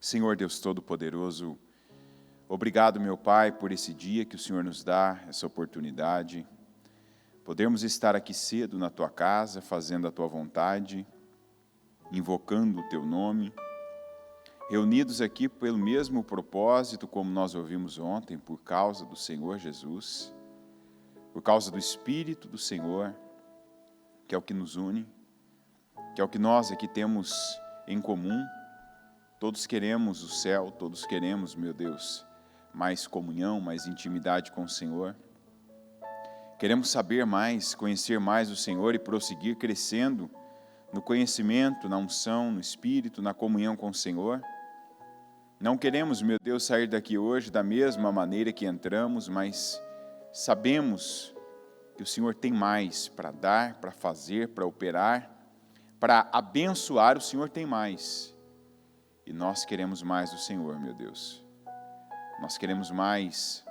Senhor Deus Todo-Poderoso, obrigado, meu Pai, por esse dia que o Senhor nos dá, essa oportunidade. Podemos estar aqui cedo na Tua casa, fazendo a Tua vontade, invocando o Teu nome, reunidos aqui pelo mesmo propósito, como nós ouvimos ontem, por causa do Senhor Jesus, por causa do Espírito do Senhor, que é o que nos une, que é o que nós aqui temos em comum. Todos queremos o céu, todos queremos, meu Deus, mais comunhão, mais intimidade com o Senhor. Queremos saber mais, conhecer mais o Senhor e prosseguir crescendo no conhecimento, na unção, no Espírito, na comunhão com o Senhor. Não queremos, meu Deus, sair daqui hoje da mesma maneira que entramos, mas sabemos que o Senhor tem mais para dar, para fazer, para operar, para abençoar. O Senhor tem mais. E nós queremos mais do Senhor, meu Deus. Nós queremos mais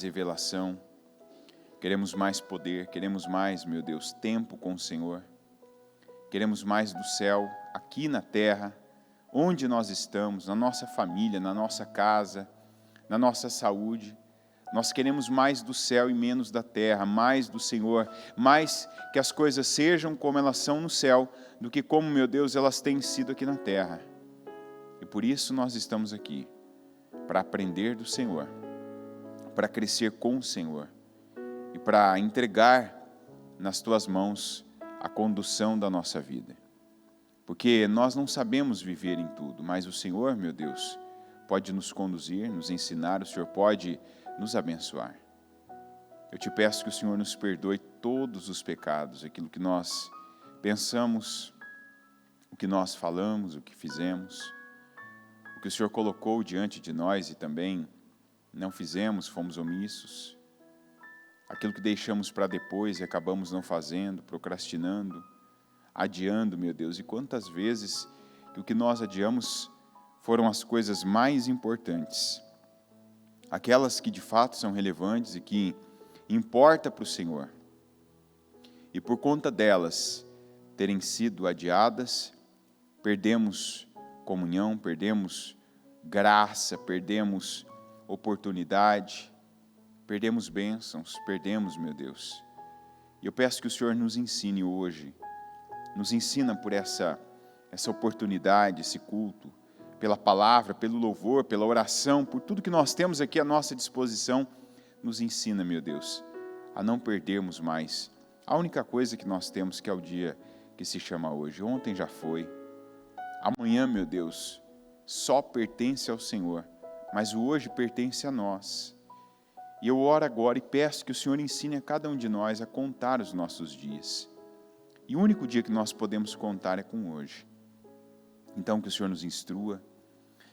revelação, queremos mais poder, queremos mais, meu Deus, tempo com o Senhor. Queremos mais do céu, aqui na terra, onde nós estamos, na nossa família, na nossa casa, na nossa saúde. Nós queremos mais do céu e menos da terra, mais do Senhor, mais que as coisas sejam como elas são no céu, do que como, meu Deus, elas têm sido aqui na terra. E por isso nós estamos aqui, para aprender do Senhor, para crescer com o Senhor e para entregar nas Tuas mãos a condução da nossa vida. Porque nós não sabemos viver em tudo, mas o Senhor, meu Deus, pode nos conduzir, nos ensinar, o Senhor pode nos abençoar. Eu te peço que o Senhor nos perdoe todos os pecados, aquilo que nós pensamos, o que nós falamos, o que fizemos, o que o Senhor colocou diante de nós e também não fizemos, fomos omissos, aquilo que deixamos para depois e acabamos não fazendo, procrastinando, adiando, meu Deus, e quantas vezes que o que nós adiamos foram as coisas mais importantes, aquelas que de fato são relevantes e que importa para o Senhor, e por conta delas terem sido adiadas, perdemos comunhão, perdemos graça, perdemos oportunidade, perdemos bênçãos, perdemos, meu Deus. E eu peço que o Senhor nos ensine hoje, nos ensina por essa oportunidade, esse culto, pela palavra, pelo louvor, pela oração, por tudo que nós temos aqui à nossa disposição, nos ensina, meu Deus, a não perdermos mais a única coisa que nós temos, que é o dia que se chama hoje. Ontem já foi. Amanhã, meu Deus, só pertence ao Senhor, mas o hoje pertence a nós. E eu oro agora e peço que o Senhor ensine a cada um de nós a contar os nossos dias. E o único dia que nós podemos contar é com hoje. Então que o Senhor nos instrua,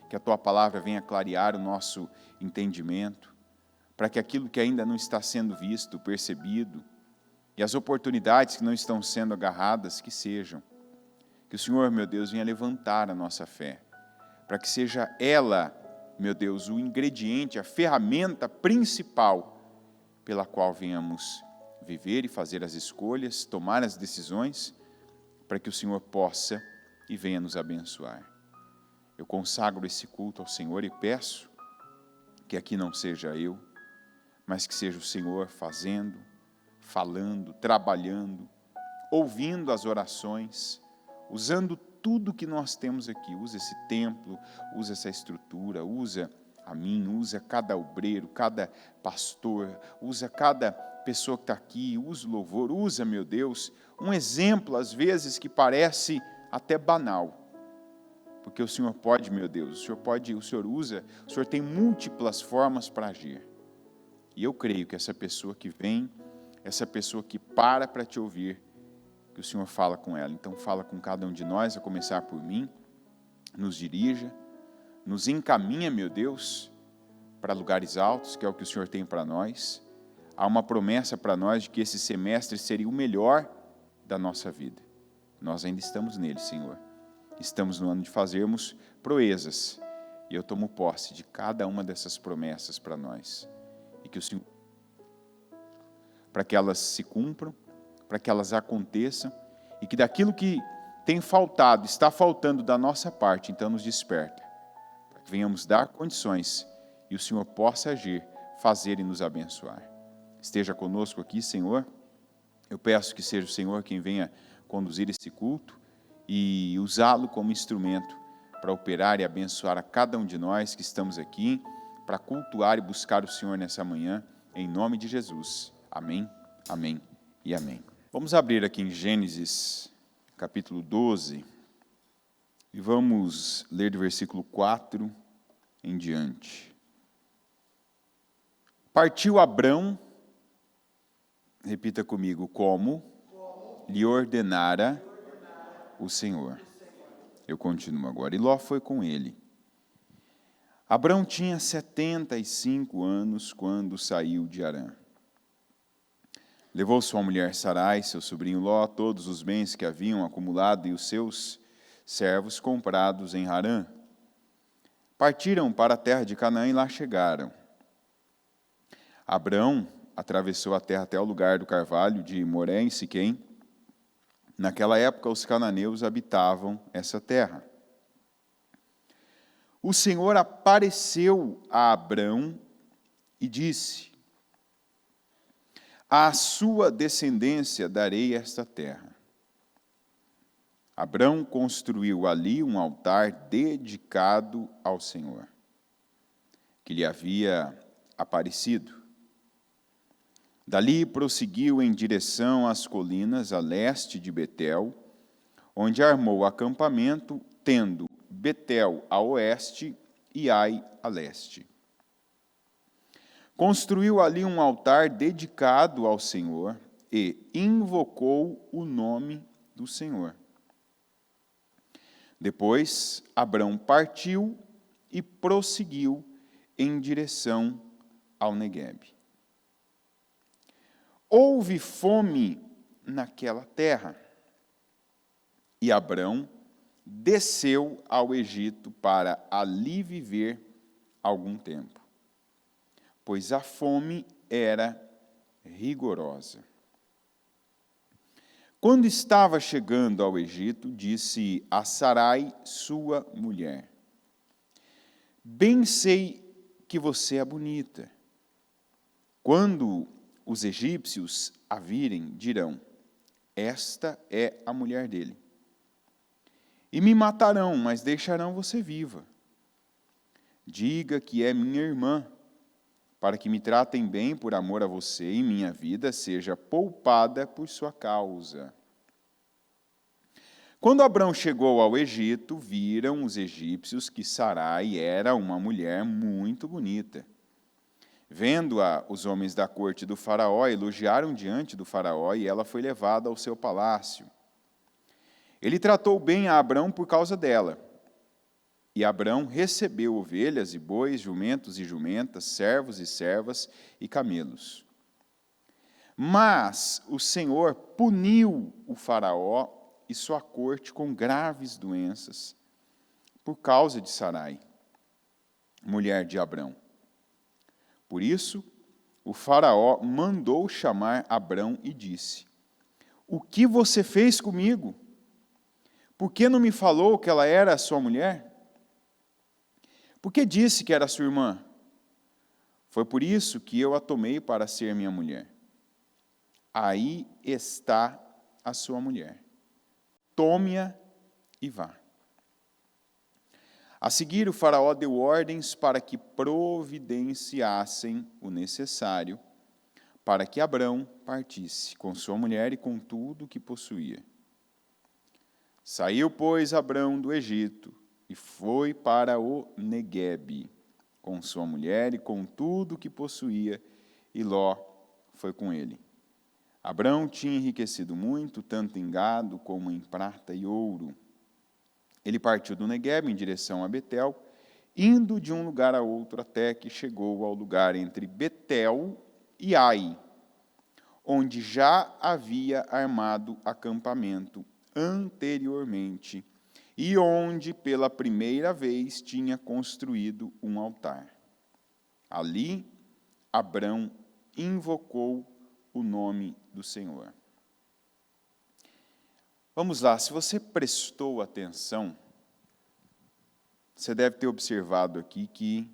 que a Tua palavra venha clarear o nosso entendimento, para que aquilo que ainda não está sendo visto, percebido, e as oportunidades que não estão sendo agarradas, que sejam. Que o Senhor, meu Deus, venha levantar a nossa fé, para que seja ela, meu Deus, o ingrediente, a ferramenta principal pela qual venhamos viver e fazer as escolhas, tomar as decisões, para que o Senhor possa e venha nos abençoar. Eu consagro esse culto ao Senhor e peço que aqui não seja eu, mas que seja o Senhor fazendo, falando, trabalhando, ouvindo as orações, usando tudo que nós temos aqui. Usa esse templo, usa essa estrutura, usa a mim, usa cada obreiro, cada pastor, usa cada pessoa que está aqui, usa o louvor, usa, meu Deus, um exemplo, às vezes, que parece até banal. Porque o Senhor pode, meu Deus, o Senhor usa, o Senhor tem múltiplas formas para agir. E eu creio que essa pessoa que vem, essa pessoa que para Te ouvir, que o Senhor fala com ela. Então fala com cada um de nós, a começar por mim, nos dirija, nos encaminha, meu Deus, para lugares altos, que é o que o Senhor tem para nós. Há uma promessa para nós de que esse semestre seria o melhor da nossa vida. Nós ainda estamos nele, Senhor. Estamos no ano de fazermos proezas. E eu tomo posse de cada uma dessas promessas para nós. E que o Senhor, para que elas se cumpram, para que elas aconteçam, e que daquilo que tem faltado, está faltando da nossa parte, então nos desperta, venhamos dar condições e o Senhor possa agir, fazer e nos abençoar. Esteja conosco aqui, Senhor. Eu peço que seja o Senhor quem venha conduzir esse culto e usá-lo como instrumento para operar e abençoar a cada um de nós que estamos aqui, para cultuar e buscar o Senhor nessa manhã, em nome de Jesus. Amém, amém e amém. Vamos abrir aqui em Gênesis, capítulo 12, e vamos ler do versículo 4 em diante. Partiu Abrão, repita comigo, como lhe ordenara o Senhor. Eu continuo agora. E Ló foi com ele. Abrão tinha 75 anos quando saiu de Harã. Levou sua mulher Sarai, seu sobrinho Ló, todos os bens que haviam acumulado e os seus servos comprados em Harã. Partiram para a terra de Canaã e lá chegaram. Abrão atravessou a terra até o lugar do carvalho de Moré, em Siquém. Naquela época, os cananeus habitavam essa terra. O Senhor apareceu a Abrão e disse: à sua descendência darei esta terra. Abrão construiu ali um altar dedicado ao Senhor, que lhe havia aparecido. Dali prosseguiu em direção às colinas a leste de Betel, onde armou acampamento, tendo Betel a oeste e Ai a leste. Construiu ali um altar dedicado ao Senhor e invocou o nome do Senhor. Depois, Abrão partiu e prosseguiu em direção ao Neguebe. Houve fome naquela terra, e Abrão desceu ao Egito para ali viver algum tempo, pois a fome era rigorosa. Quando estava chegando ao Egito, disse a Sarai, sua mulher: bem sei que você é bonita. Quando os egípcios a virem, dirão: esta é a mulher dele. E me matarão, mas deixarão você viva. Diga que é minha irmã, para que me tratem bem por amor a você e minha vida seja poupada por sua causa. Quando Abrão chegou ao Egito, viram os egípcios que Sarai era uma mulher muito bonita. Vendo-a, os homens da corte do faraó elogiaram diante do faraó e ela foi levada ao seu palácio. Ele tratou bem a Abrão por causa dela. E Abrão recebeu ovelhas e bois, jumentos e jumentas, servos e servas e camelos. Mas o Senhor puniu o faraó e sua corte com graves doenças por causa de Sarai, mulher de Abrão. Por isso, o faraó mandou chamar Abrão e disse: o que você fez comigo? Por que não me falou que ela era a sua mulher? Por que disse que era sua irmã? Foi por isso que eu a tomei para ser minha mulher. Aí está a sua mulher. Tome-a e vá. A seguir, o faraó deu ordens para que providenciassem o necessário para que Abrão partisse com sua mulher e com tudo o que possuía. Saiu, pois, Abrão do Egito e foi para o Neguebe com sua mulher e com tudo o que possuía, e Ló foi com ele. Abrão tinha enriquecido muito, tanto em gado como em prata e ouro. Ele partiu do Neguebe em direção a Betel, indo de um lugar a outro até que chegou ao lugar entre Betel e Ai, onde já havia armado acampamento anteriormente e onde pela primeira vez tinha construído um altar. Ali, Abrão invocou o nome do Senhor. Vamos lá, se você prestou atenção, Você deve ter observado aqui que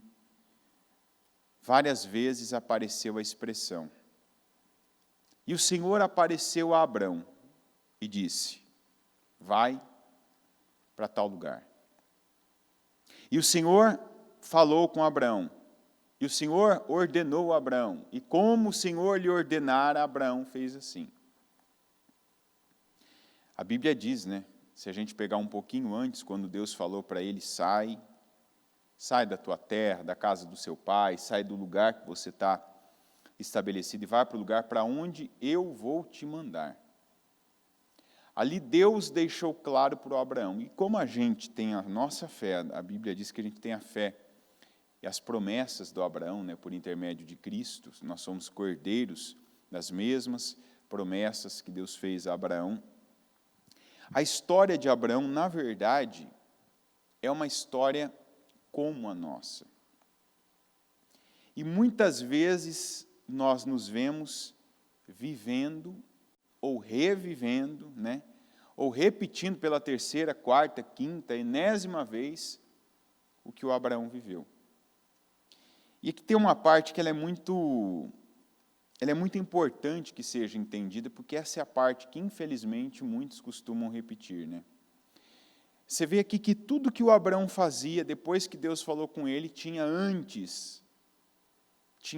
várias vezes apareceu a expressão: e o Senhor apareceu a Abrão e disse: vai para tal lugar. E o Senhor falou com Abrão, e o Senhor ordenou a Abrão, e como o Senhor lhe ordenara, Abrão fez assim. A Bíblia diz, né, se a gente pegar um pouquinho antes, quando Deus falou para ele: sai da tua terra, da casa do seu pai, sai do lugar que você está estabelecido e vai para o lugar para onde eu vou te mandar. Ali Deus deixou claro para o Abraão. E como a gente tem a nossa fé, a Bíblia diz que a gente tem a fé e as promessas do Abraão, né, por intermédio de Cristo, nós somos cordeiros das mesmas promessas que Deus fez a Abraão. A história de Abraão, na verdade, é uma história como a nossa. E muitas vezes nós nos vemos vivendo ou revivendo, né? Ou repetindo pela terceira, quarta, quinta, enésima vez o que o Abraão viveu. E aqui tem uma parte que ela é muito importante que seja entendida, porque essa é a parte que, infelizmente, muitos costumam repetir, né? Você vê aqui que tudo que o Abraão fazia, depois que Deus falou com ele, tinha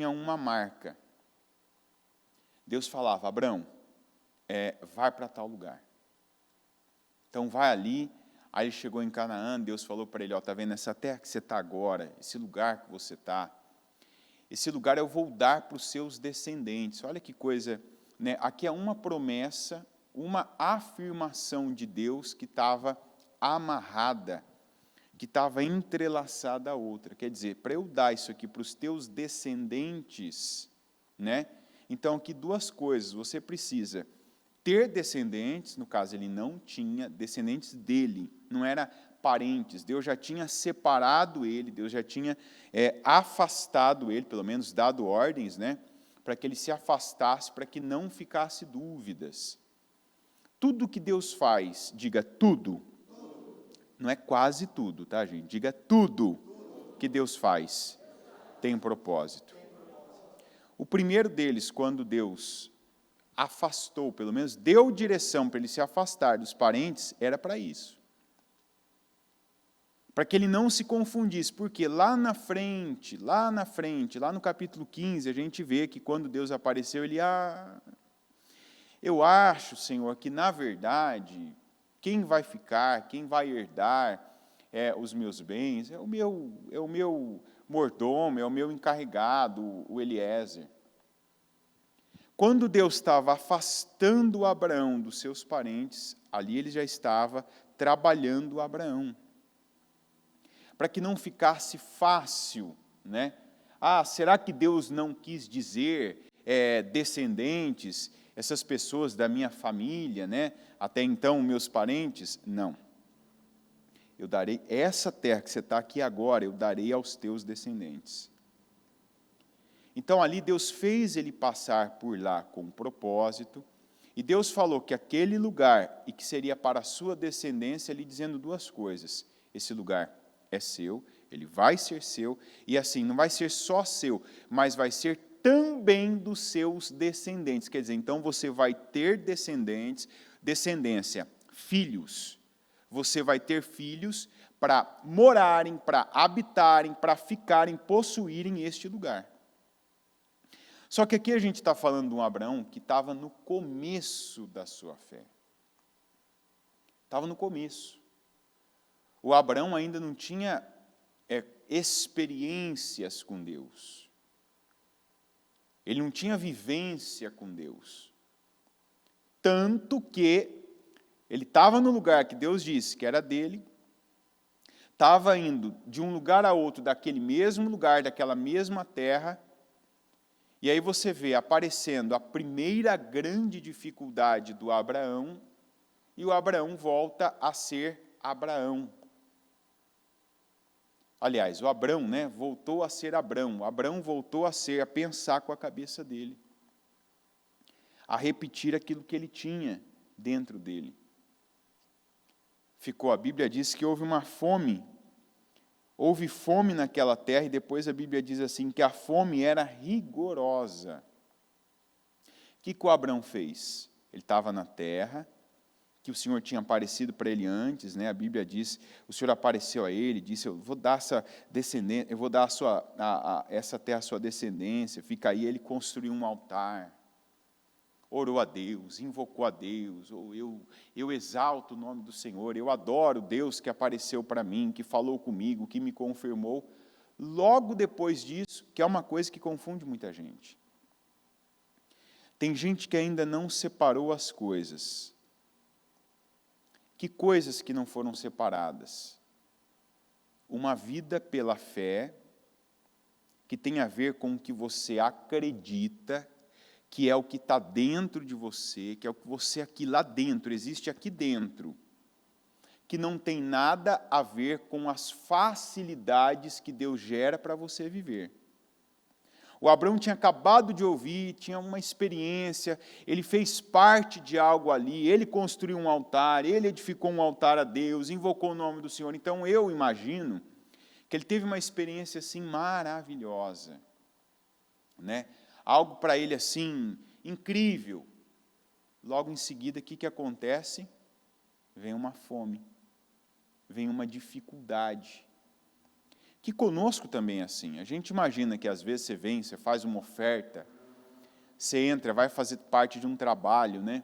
uma marca. Deus falava: Abraão, vai para tal lugar. Então vai ali. Aí ele chegou em Canaã, Deus falou para ele: está vendo essa terra que você está agora, esse lugar que você está, esse lugar eu vou dar para os seus descendentes. Olha que coisa, né? Aqui é uma promessa, uma afirmação de Deus que estava amarrada, que estava entrelaçada a outra. Quer dizer, para eu dar isso aqui para os teus descendentes, né? Então, aqui duas coisas: você precisa ter descendentes, no caso ele não tinha descendentes dele, não era parentes, Deus já tinha separado ele, Deus já tinha afastado ele, pelo menos dado ordens, né, para que ele se afastasse, para que não ficasse dúvidas. Tudo que Deus faz, diga tudo, não é quase tudo, tá, gente? Diga tudo que Deus faz tem um propósito. O primeiro deles, quando Deus afastou, pelo menos deu direção para ele se afastar dos parentes, era para isso. Para que ele não se confundisse, porque lá na frente, lá no capítulo 15, a gente vê que quando Deus apareceu, ele: eu acho, Senhor, que na verdade, quem vai ficar, quem vai herdar os meus bens, é o meu mordomo, é o meu encarregado, o Eliezer. Quando Deus estava afastando Abraão dos seus parentes, ali ele já estava trabalhando Abraão, para que não ficasse fácil, né? Será que Deus não quis dizer descendentes, essas pessoas da minha família, né? Até então meus parentes? Não. Eu darei essa terra que você está aqui agora, eu darei aos teus descendentes. Então, ali Deus fez ele passar por lá com um propósito, e Deus falou que aquele lugar, e que seria para a sua descendência, ali dizendo duas coisas: esse lugar é seu, ele vai ser seu, e assim, não vai ser só seu, mas vai ser também dos seus descendentes. Quer dizer, então você vai ter descendência, filhos. Você vai ter filhos para morarem, para habitarem, para ficarem, possuírem este lugar. Só que aqui a gente está falando de um Abraão que estava no começo da sua fé. Estava no começo. O Abraão ainda não tinha experiências com Deus. Ele não tinha vivência com Deus. Tanto que ele estava no lugar que Deus disse que era dele, estava indo de um lugar a outro, daquele mesmo lugar, daquela mesma terra. E aí você vê aparecendo a primeira grande dificuldade do Abraão, e o Abraão volta a ser Abraão. Aliás, o Abrão, né, voltou a ser Abrão. O Abrão voltou a pensar com a cabeça dele, a repetir aquilo que ele tinha dentro dele. A Bíblia diz que houve uma fome houve fome naquela terra, e depois a Bíblia diz assim, que a fome era rigorosa. O que o Abrão fez? Ele estava na terra, que o Senhor tinha aparecido para ele antes, né? A Bíblia diz, o Senhor apareceu a ele, disse, eu vou dar essa descendência, eu vou dar essa terra à sua descendência. Fica aí, ele construiu um altar, orou a Deus, invocou a Deus, ou eu exalto o nome do Senhor, eu adoro Deus que apareceu para mim, que falou comigo, que me confirmou. Logo depois disso, que é uma coisa que confunde muita gente. Tem gente que ainda não separou as coisas. Que coisas que não foram separadas? Uma vida pela fé, que tem a ver com o que você acredita, que é o que está dentro de você, que é o que você aqui lá dentro, existe aqui dentro, que não tem nada a ver com as facilidades que Deus gera para você viver. O Abrão tinha acabado de ouvir, tinha uma experiência, ele fez parte de algo ali, ele construiu um altar, ele edificou um altar a Deus, invocou o nome do Senhor. Então eu imagino que ele teve uma experiência assim maravilhosa, né? Algo para ele assim incrível. Logo em seguida, o que acontece? Vem uma fome, vem uma dificuldade. Que conosco também é assim. A gente imagina que às vezes você vem, você faz uma oferta, você entra, vai fazer parte de um trabalho, né?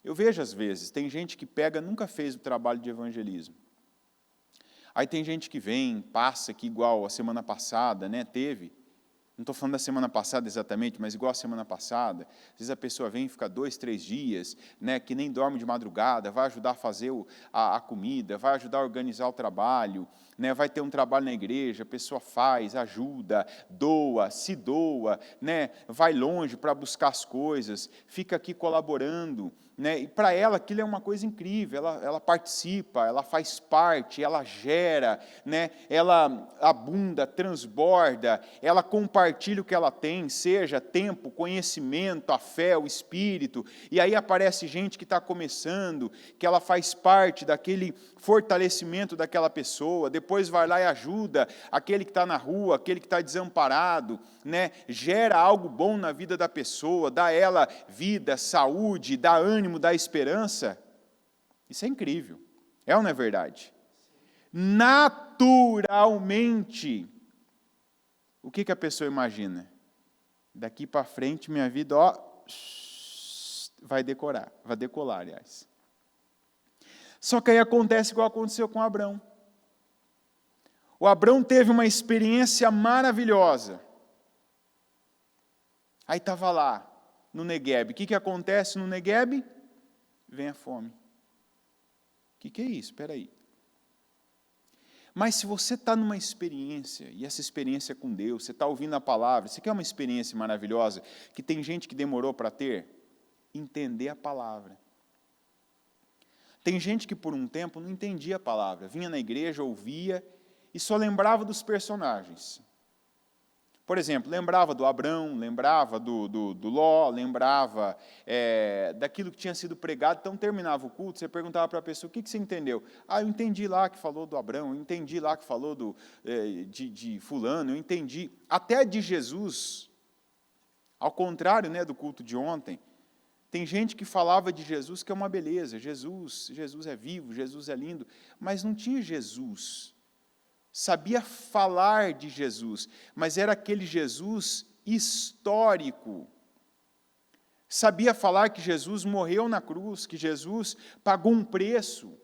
Eu vejo às vezes, tem gente que pega, nunca fez o trabalho de evangelismo. Aí tem gente que vem, passa aqui igual a semana passada, né? Teve. Não estou falando da semana passada exatamente, mas igual a semana passada. Às vezes a pessoa vem e fica 2, 3 dias, né, que nem dorme de madrugada, vai ajudar a fazer a comida, vai ajudar a organizar o trabalho, né, vai ter um trabalho na igreja, a pessoa faz, ajuda, doa, né, vai longe para buscar as coisas, fica aqui colaborando. Né, e para ela aquilo é uma coisa incrível, ela participa, ela faz parte, ela gera, né, ela abunda, transborda, ela compartilha o que ela tem, seja tempo, conhecimento, a fé, o espírito, e aí aparece gente que está começando, que ela faz parte daquele fortalecimento daquela pessoa, depois vai lá e ajuda aquele que está na rua, aquele que está desamparado, né, gera algo bom na vida da pessoa, dá a ela vida, saúde, dá ânimo, dá esperança. Isso é incrível. É ou não é verdade? Naturalmente, o que a pessoa imagina? Daqui para frente, minha vida, ó, vai decolar, aliás. Só que aí acontece igual aconteceu com Abrão. O Abrão teve uma experiência maravilhosa. Aí estava lá, no Negueb. O que acontece no Negueb? Vem a fome. O que é isso? Espera aí. Mas se você está numa experiência, e essa experiência é com Deus, você está ouvindo a palavra, você quer uma experiência maravilhosa, que tem gente que demorou para ter? Entender a palavra. Tem gente que por um tempo não entendia a palavra, vinha na igreja, ouvia, e só lembrava dos personagens. Por exemplo, lembrava do Abrão, lembrava do Ló, lembrava daquilo que tinha sido pregado, então terminava o culto, você perguntava para a pessoa, o que você entendeu? Ah, eu entendi lá que falou do Abrão, eu entendi lá que falou de fulano, eu entendi até de Jesus, ao contrário, né, do culto de ontem. Tem gente que falava de Jesus que é uma beleza, Jesus é vivo, Jesus é lindo, mas não tinha Jesus. Sabia falar de Jesus, mas era aquele Jesus histórico. Sabia falar que Jesus morreu na cruz, que Jesus pagou um preço.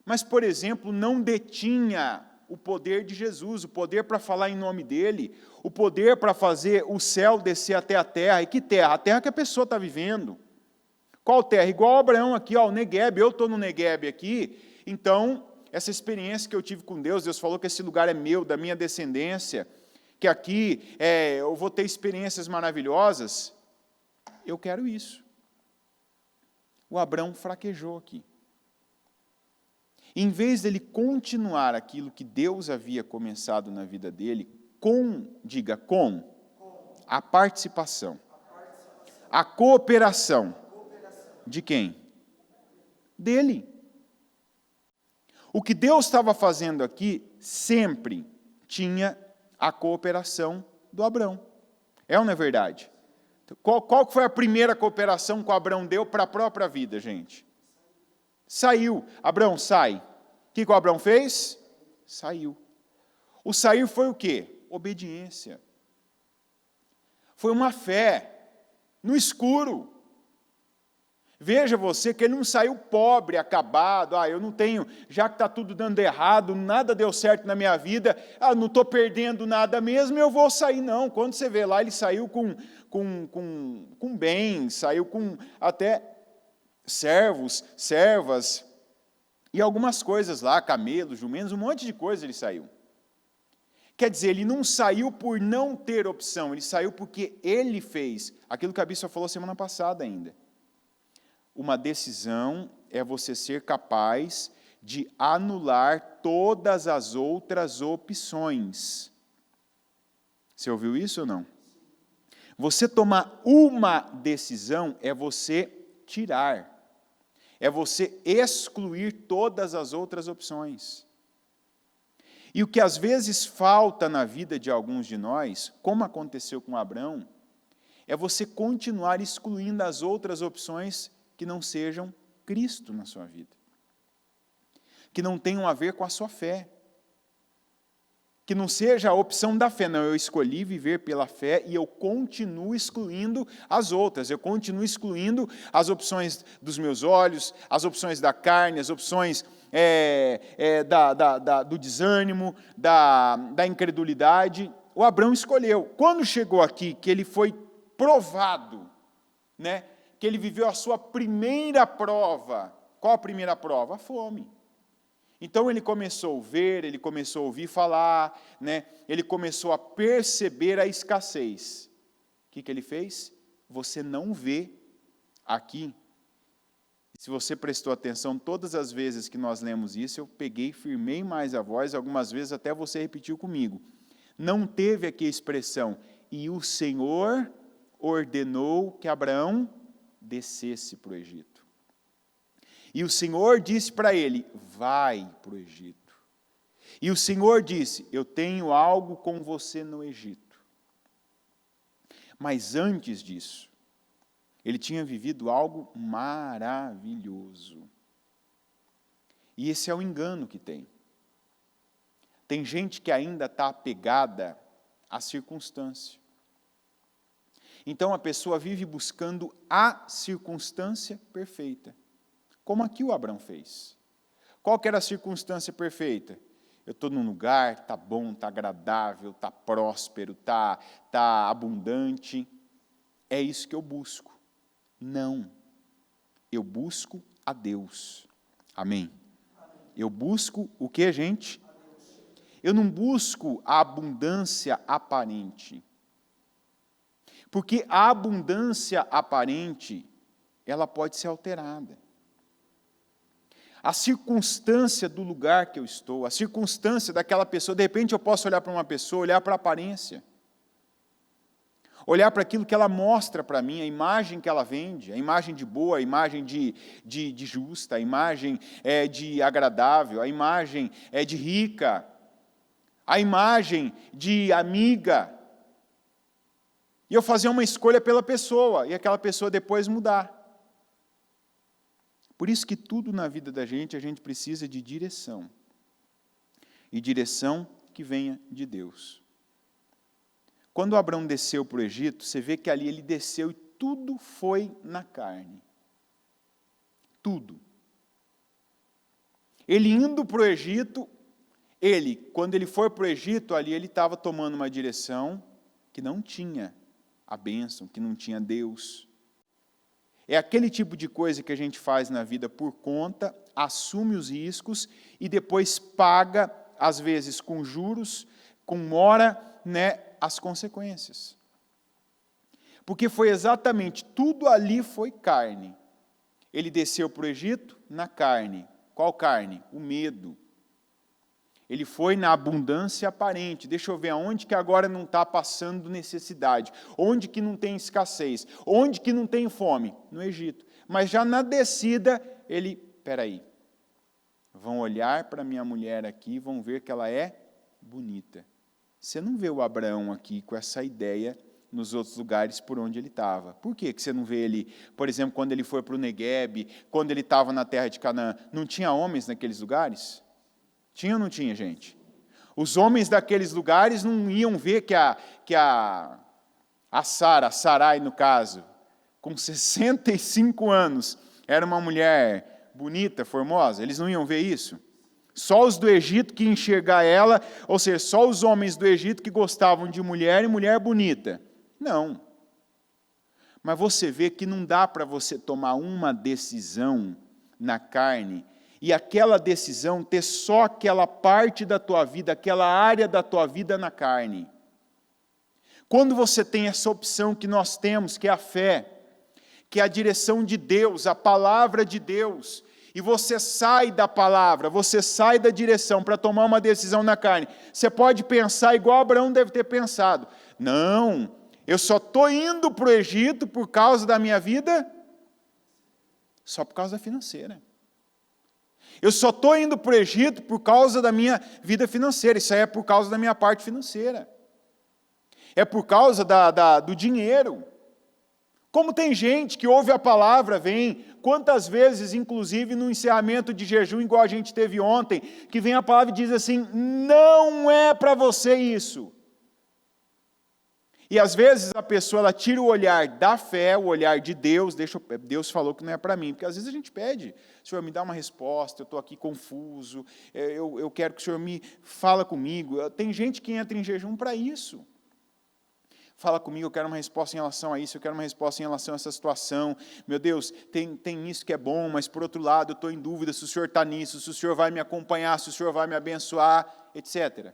Mas, por exemplo, não detinha o poder de Jesus, o poder para falar em nome dele, o poder para fazer o céu descer até a terra. E que terra? A terra que a pessoa está vivendo. Qual terra? Igual Abraão aqui, ó, o Negueb, eu estou no Negueb aqui, então, essa experiência que eu tive com Deus, Deus falou que esse lugar é meu, da minha descendência, que aqui eu vou ter experiências maravilhosas, eu quero isso. O Abrão fraquejou aqui. Em vez dele continuar aquilo que Deus havia começado na vida dele, com a participação, a cooperação, de quem? Dele. O que Deus estava fazendo aqui sempre tinha a cooperação do Abrão. É ou não é verdade? Qual foi a primeira cooperação que o Abrão deu para a própria vida, gente? Saiu. Abrão, sai. O que o Abrão fez? Saiu. O sair foi o quê? Obediência. Foi uma fé no escuro. Veja você que ele não saiu pobre, acabado, eu não tenho, já que está tudo dando errado, nada deu certo na minha vida, não estou perdendo nada mesmo, eu vou sair, não. Quando você vê lá, ele saiu com bens, saiu com até servos, servas, e algumas coisas lá, camelos, jumentos, um monte de coisa ele saiu. Quer dizer, ele não saiu por não ter opção, ele saiu porque ele fez aquilo que a Bíblia falou semana passada ainda. Uma decisão é você ser capaz de anular todas as outras opções. Você ouviu isso ou não? Você tomar uma decisão é você tirar, é você excluir todas as outras opções. E o que às vezes falta na vida de alguns de nós, como aconteceu com Abrão, é você continuar excluindo as outras opções que não sejam Cristo na sua vida, que não tenham a ver com a sua fé, que não seja a opção da fé, não, eu escolhi viver pela fé e eu continuo excluindo as outras, eu continuo excluindo as opções dos meus olhos, as opções da carne, as opções do desânimo, da incredulidade. O Abrão escolheu. Quando chegou aqui, que ele foi provado, né? Que ele viveu a sua primeira prova. Qual a primeira prova? A fome. Então ele começou a ver, ele começou a ouvir falar, né? Ele começou a perceber a escassez. O que ele fez? Você não vê aqui. Se você prestou atenção, todas as vezes que nós lemos isso, eu peguei, firmei mais a voz, algumas vezes até você repetiu comigo. Não teve aqui a expressão, e o Senhor ordenou que Abraão descesse para o Egito. E o Senhor disse para ele, vai para o Egito. E o Senhor disse, eu tenho algo com você no Egito. Mas antes disso, ele tinha vivido algo maravilhoso. E esse é o engano que tem. Tem gente que ainda está apegada à circunstância. Então a pessoa vive buscando a circunstância perfeita. Como aqui o Abrão fez. Qual que era a circunstância perfeita? Eu estou num lugar, está bom, está agradável, está próspero, está abundante. É isso que eu busco. Não. Eu busco a Deus. Amém? Eu busco o que, gente? Eu não busco a abundância aparente. Porque a abundância aparente, ela pode ser alterada. A circunstância do lugar que eu estou, a circunstância daquela pessoa, de repente eu posso olhar para uma pessoa, olhar para a aparência, olhar para aquilo que ela mostra para mim, a imagem que ela vende, a imagem de boa, a imagem de justa, a imagem de agradável, a imagem de rica, a imagem de amiga, e eu fazer uma escolha pela pessoa, e aquela pessoa depois mudar. Por isso que tudo na vida da gente, a gente precisa de direção. E direção que venha de Deus. Quando Abrão desceu para o Egito, você vê que ali ele desceu e tudo foi na carne. Tudo. Ele indo para o Egito, quando ele foi para o Egito, ali ele estava tomando uma direção que não tinha a bênção, que não tinha Deus. É aquele tipo de coisa que a gente faz na vida por conta, assume os riscos e depois paga, às vezes com juros, com mora, as consequências. Porque foi exatamente, tudo ali foi carne. Ele desceu para o Egito na carne. Qual carne? O medo. Ele foi na abundância aparente. Deixa eu ver aonde que agora não está passando necessidade. Onde que não tem escassez. Onde que não tem fome. No Egito. Mas já na descida, ele, espera aí, vão olhar para minha mulher aqui e vão ver que ela é bonita. Você não vê o Abraão aqui com essa ideia nos outros lugares por onde ele estava. Por que você não vê ele, por exemplo, quando ele foi para o Neguebe, quando ele estava na terra de Canaã, não tinha homens naqueles lugares? Tinha ou não tinha, gente? Os homens daqueles lugares não iam ver que a Sarai, no caso, com 65 anos, era uma mulher bonita, formosa. Eles não iam ver isso? Só os do Egito que iam enxergar ela, ou seja, só os homens do Egito que gostavam de mulher e mulher bonita. Não. Mas você vê que não dá para você tomar uma decisão na carne e aquela decisão ter só aquela parte da tua vida, aquela área da tua vida na carne. Quando você tem essa opção que nós temos, que é a fé, que é a direção de Deus, a palavra de Deus, e você sai da palavra, você sai da direção para tomar uma decisão na carne, você pode pensar igual Abraão deve ter pensado. Não, eu só estou indo para o Egito por causa da minha vida, só por causa da financeira. Eu só estou indo para o Egito por causa da minha vida financeira, isso aí é por causa da minha parte financeira. É por causa do dinheiro. Como tem gente que ouve a palavra, vem, quantas vezes, inclusive no encerramento de jejum, igual a gente teve ontem, que vem a palavra e diz assim, não é para você isso. E às vezes a pessoa ela tira o olhar da fé, o olhar de Deus, Deus falou que não é para mim, porque às vezes a gente pede, Senhor, me dá uma resposta, eu estou aqui confuso, eu quero que o Senhor me fala comigo. Tem gente que entra em jejum para isso. Fala comigo, eu quero uma resposta em relação a isso, eu quero uma resposta em relação a essa situação. Meu Deus, tem isso que é bom, mas por outro lado eu estou em dúvida se o Senhor está nisso, se o Senhor vai me acompanhar, se o Senhor vai me abençoar, etc.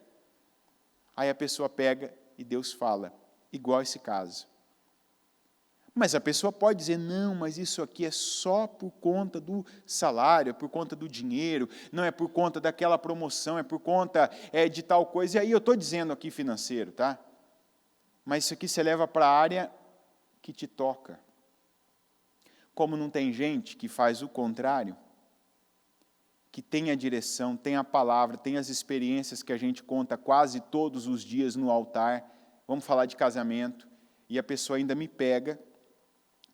Aí a pessoa pega e Deus fala, igual esse caso. Mas a pessoa pode dizer, não, mas isso aqui é só por conta do salário, é por conta do dinheiro, não é por conta daquela promoção, é por conta de tal coisa. E aí eu estou dizendo aqui financeiro, tá? Mas isso aqui você leva para a área que te toca. Como não tem gente que faz o contrário, que tem a direção, tem a palavra, tem as experiências que a gente conta quase todos os dias no altar, vamos falar de casamento, e a pessoa ainda me pega,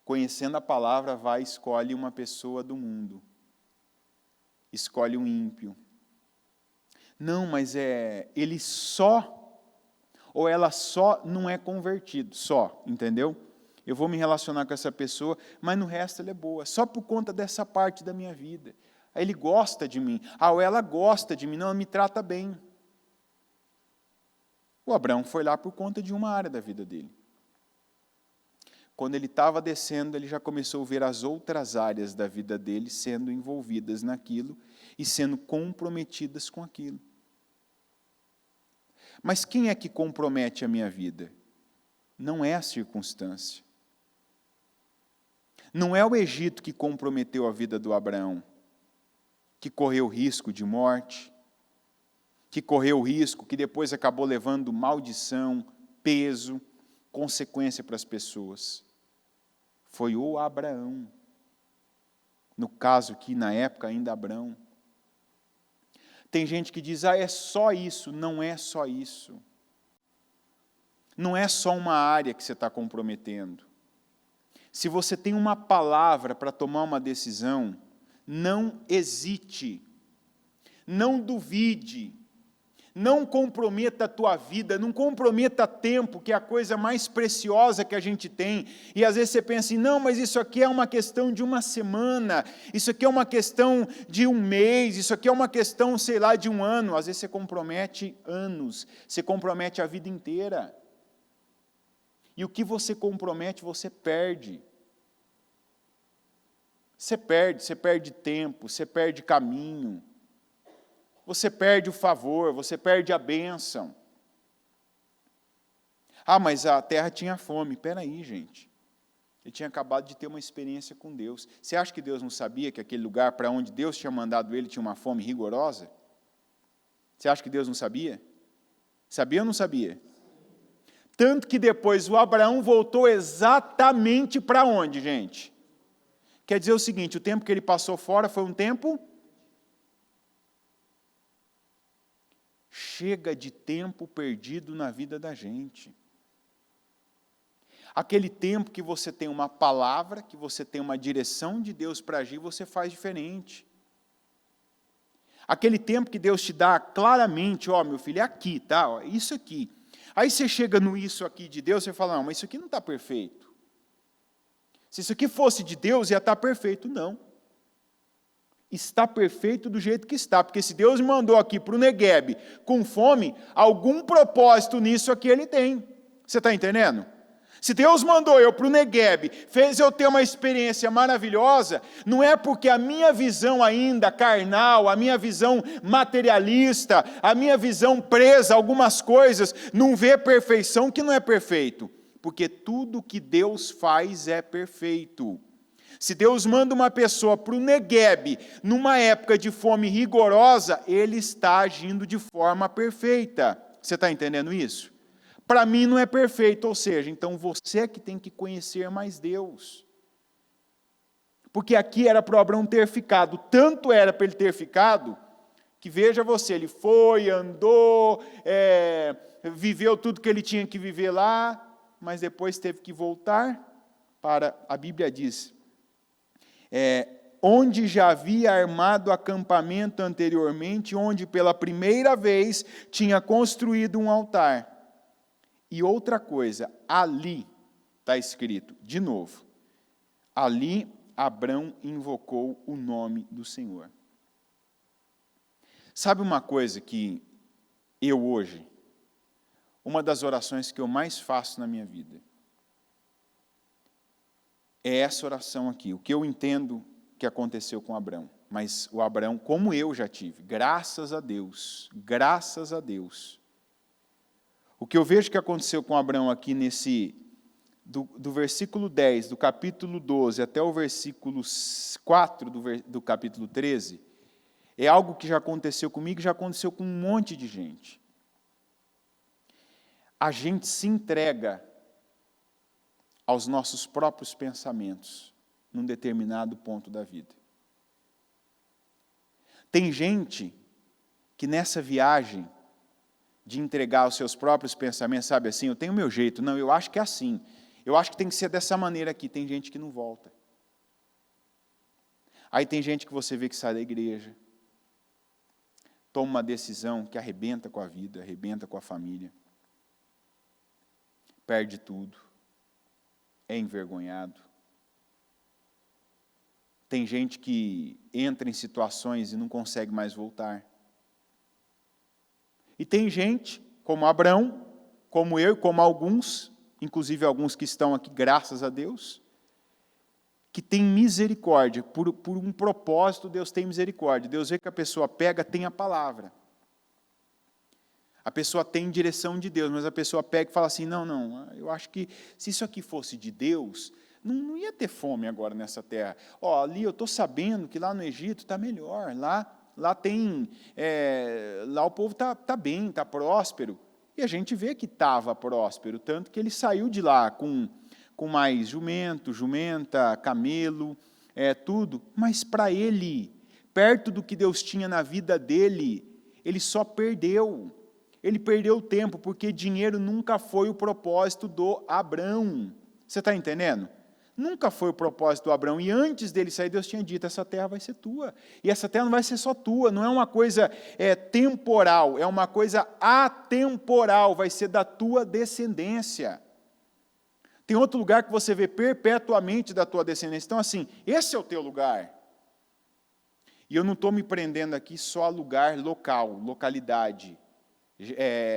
conhecendo a palavra, vai e escolhe uma pessoa do mundo. Escolhe um ímpio. Não, mas ele só, ou ela só não é convertido, só, entendeu? Eu vou me relacionar com essa pessoa, mas no resto ela é boa, só por conta dessa parte da minha vida. Aí ele gosta de mim, ou ela gosta de mim, não, ela me trata bem. O Abraão foi lá por conta de uma área da vida dele. Quando ele estava descendo, ele já começou a ver as outras áreas da vida dele sendo envolvidas naquilo e sendo comprometidas com aquilo. Mas quem é que compromete a minha vida? Não é a circunstância. Não é o Egito que comprometeu a vida do Abraão, que correu risco de morte, que correu risco, que depois acabou levando maldição, peso, consequência para as pessoas. Foi o Abraão. No caso aqui, na época, ainda Abraão. Tem gente que diz, é só isso. Não é só isso. Não é só uma área que você está comprometendo. Se você tem uma palavra para tomar uma decisão, não hesite, não duvide, não comprometa a tua vida, não comprometa tempo, que é a coisa mais preciosa que a gente tem. E às vezes você pensa assim, não, mas isso aqui é uma questão de uma semana, isso aqui é uma questão de um mês, isso aqui é uma questão, sei lá, de um ano. Às vezes você compromete anos, você compromete a vida inteira. E o que você compromete, você perde. Você perde tempo, você perde caminho. Você perde o favor, você perde a bênção. Mas a terra tinha fome. Espera aí, gente. Ele tinha acabado de ter uma experiência com Deus. Você acha que Deus não sabia que aquele lugar para onde Deus tinha mandado ele tinha uma fome rigorosa? Você acha que Deus não sabia? Sabia ou não sabia? Tanto que depois o Abraão voltou exatamente para onde, gente? Quer dizer o seguinte, o tempo que ele passou fora foi um tempo Chega de tempo perdido na vida da gente. Aquele tempo que você tem uma palavra, que você tem uma direção de Deus para agir, você faz diferente. Aquele tempo que Deus te dá claramente, ó, meu filho, é aqui, tá? Ó, isso aqui. Aí você chega no isso aqui de Deus, você fala, não, mas isso aqui não está perfeito. Se isso aqui fosse de Deus, ia estar perfeito. Não. Está perfeito do jeito que está, porque se Deus me mandou aqui para o Negueb com fome, algum propósito nisso aqui Ele tem. Você está entendendo? Se Deus mandou eu para o Negueb, fez eu ter uma experiência maravilhosa, não é porque a minha visão ainda carnal, a minha visão materialista, a minha visão presa a algumas coisas, não vê perfeição que não é perfeito, porque tudo que Deus faz é perfeito. Se Deus manda uma pessoa para o Negueb, numa época de fome rigorosa, Ele está agindo de forma perfeita. Você está entendendo isso? Para mim não é perfeito, ou seja, então você é que tem que conhecer mais Deus. Porque aqui era para Abraão ter ficado, tanto era para ele ter ficado, que veja você, ele foi, andou, viveu tudo que ele tinha que viver lá, mas depois teve que voltar para, a Bíblia diz, onde já havia armado acampamento anteriormente, onde pela primeira vez tinha construído um altar. E outra coisa, ali está escrito, de novo, ali Abrão invocou o nome do Senhor. Sabe uma coisa que eu hoje, uma das orações que eu mais faço na minha vida, é essa oração aqui, o que eu entendo que aconteceu com Abrão, mas o Abrão, como eu já tive, graças a Deus, o que eu vejo que aconteceu com Abrão aqui do versículo 10, do capítulo 12, até o versículo 4 do capítulo 13, é algo que já aconteceu comigo, já aconteceu com um monte de gente. A gente se entrega aos nossos próprios pensamentos, num determinado ponto da vida. Tem gente que nessa viagem de entregar os seus próprios pensamentos, sabe assim, eu tenho o meu jeito, não, eu acho que é assim, eu acho que tem que ser dessa maneira aqui, tem gente que não volta. Aí tem gente que você vê que sai da igreja, toma uma decisão que arrebenta com a vida, arrebenta com a família, perde tudo, é envergonhado. Tem gente que entra em situações e não consegue mais voltar. E tem gente, como Abrão, como eu, como alguns, inclusive alguns que estão aqui, graças a Deus, que tem misericórdia, por um propósito Deus tem misericórdia. Deus vê que a pessoa pega, tem a palavra. A pessoa tem direção de Deus, mas a pessoa pega e fala assim, não, eu acho que se isso aqui fosse de Deus, não ia ter fome agora nessa terra. Ó, ali eu estou sabendo que lá no Egito está melhor, lá tem, lá o povo está bem, está próspero. E a gente vê que estava próspero, tanto que ele saiu de lá com mais jumento, jumenta, camelo, tudo. Mas para ele, perto do que Deus tinha na vida dele, ele só perdeu. Ele perdeu o tempo, porque dinheiro nunca foi o propósito do Abrão. Você está entendendo? Nunca foi o propósito do Abrão. E antes dele sair, Deus tinha dito, essa terra vai ser tua. E essa terra não vai ser só tua, não é uma coisa temporal, é uma coisa atemporal, vai ser da tua descendência. Tem outro lugar que você vê perpetuamente da tua descendência. Então, assim, esse é o teu lugar. E eu não estou me prendendo aqui só a lugar local, localidade,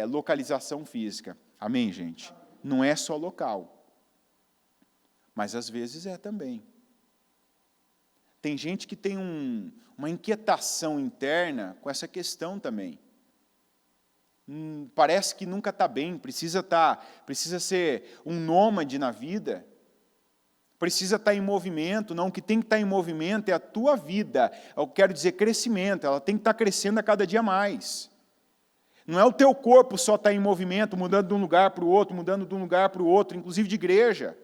localização física. Amém, gente? Não é só local. Mas às vezes é também. Tem gente que tem uma inquietação interna com essa questão também. Parece que nunca está bem, precisa ser um nômade na vida, precisa estar em movimento. Não, o que tem que estar em movimento é a tua vida, eu quero dizer crescimento, ela tem que estar crescendo a cada dia mais. Não é o teu corpo só estar em movimento, mudando de um lugar para o outro, inclusive de igreja.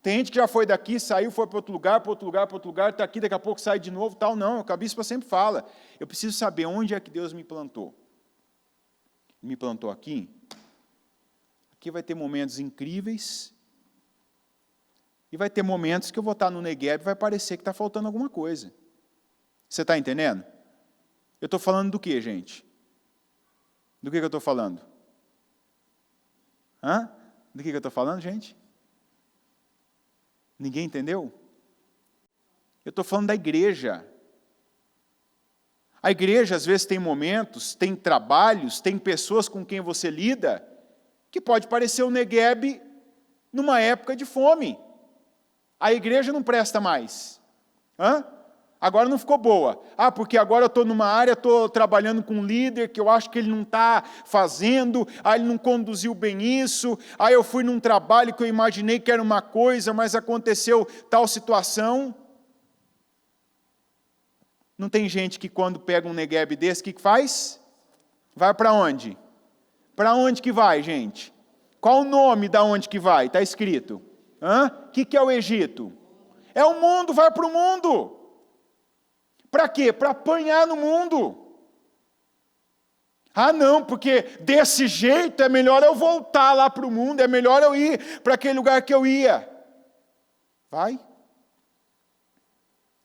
Tem gente que já foi daqui, saiu, foi para outro lugar, está aqui, daqui a pouco sai de novo, tal. Não, a bispa sempre fala, eu preciso saber onde é que Deus me plantou. Me plantou aqui. Aqui vai ter momentos incríveis, e vai ter momentos que eu vou estar no Negueb e vai parecer que está faltando alguma coisa. Você está entendendo? Eu estou falando do que, gente? Do que eu estou falando? Do que eu estou falando, gente? Ninguém entendeu? Eu estou falando da igreja. A igreja, às vezes, tem momentos, tem trabalhos, tem pessoas com quem você lida, que pode parecer um Negueb numa época de fome. A igreja não presta mais. Agora não ficou boa. Porque agora eu estou numa área, estou trabalhando com um líder que eu acho que ele não está fazendo, ele não conduziu bem isso, eu fui num trabalho que eu imaginei que era uma coisa, mas aconteceu tal situação. Não tem gente que quando pega um Negueb desse, o que faz? Vai para onde? Para onde que vai, gente? Qual o nome da onde que vai? Está escrito. O que é o Egito? É o mundo, vai para o mundo. Para quê? Para apanhar no mundo. Não, porque desse jeito é melhor eu voltar lá para o mundo, é melhor eu ir para aquele lugar que eu ia. Vai.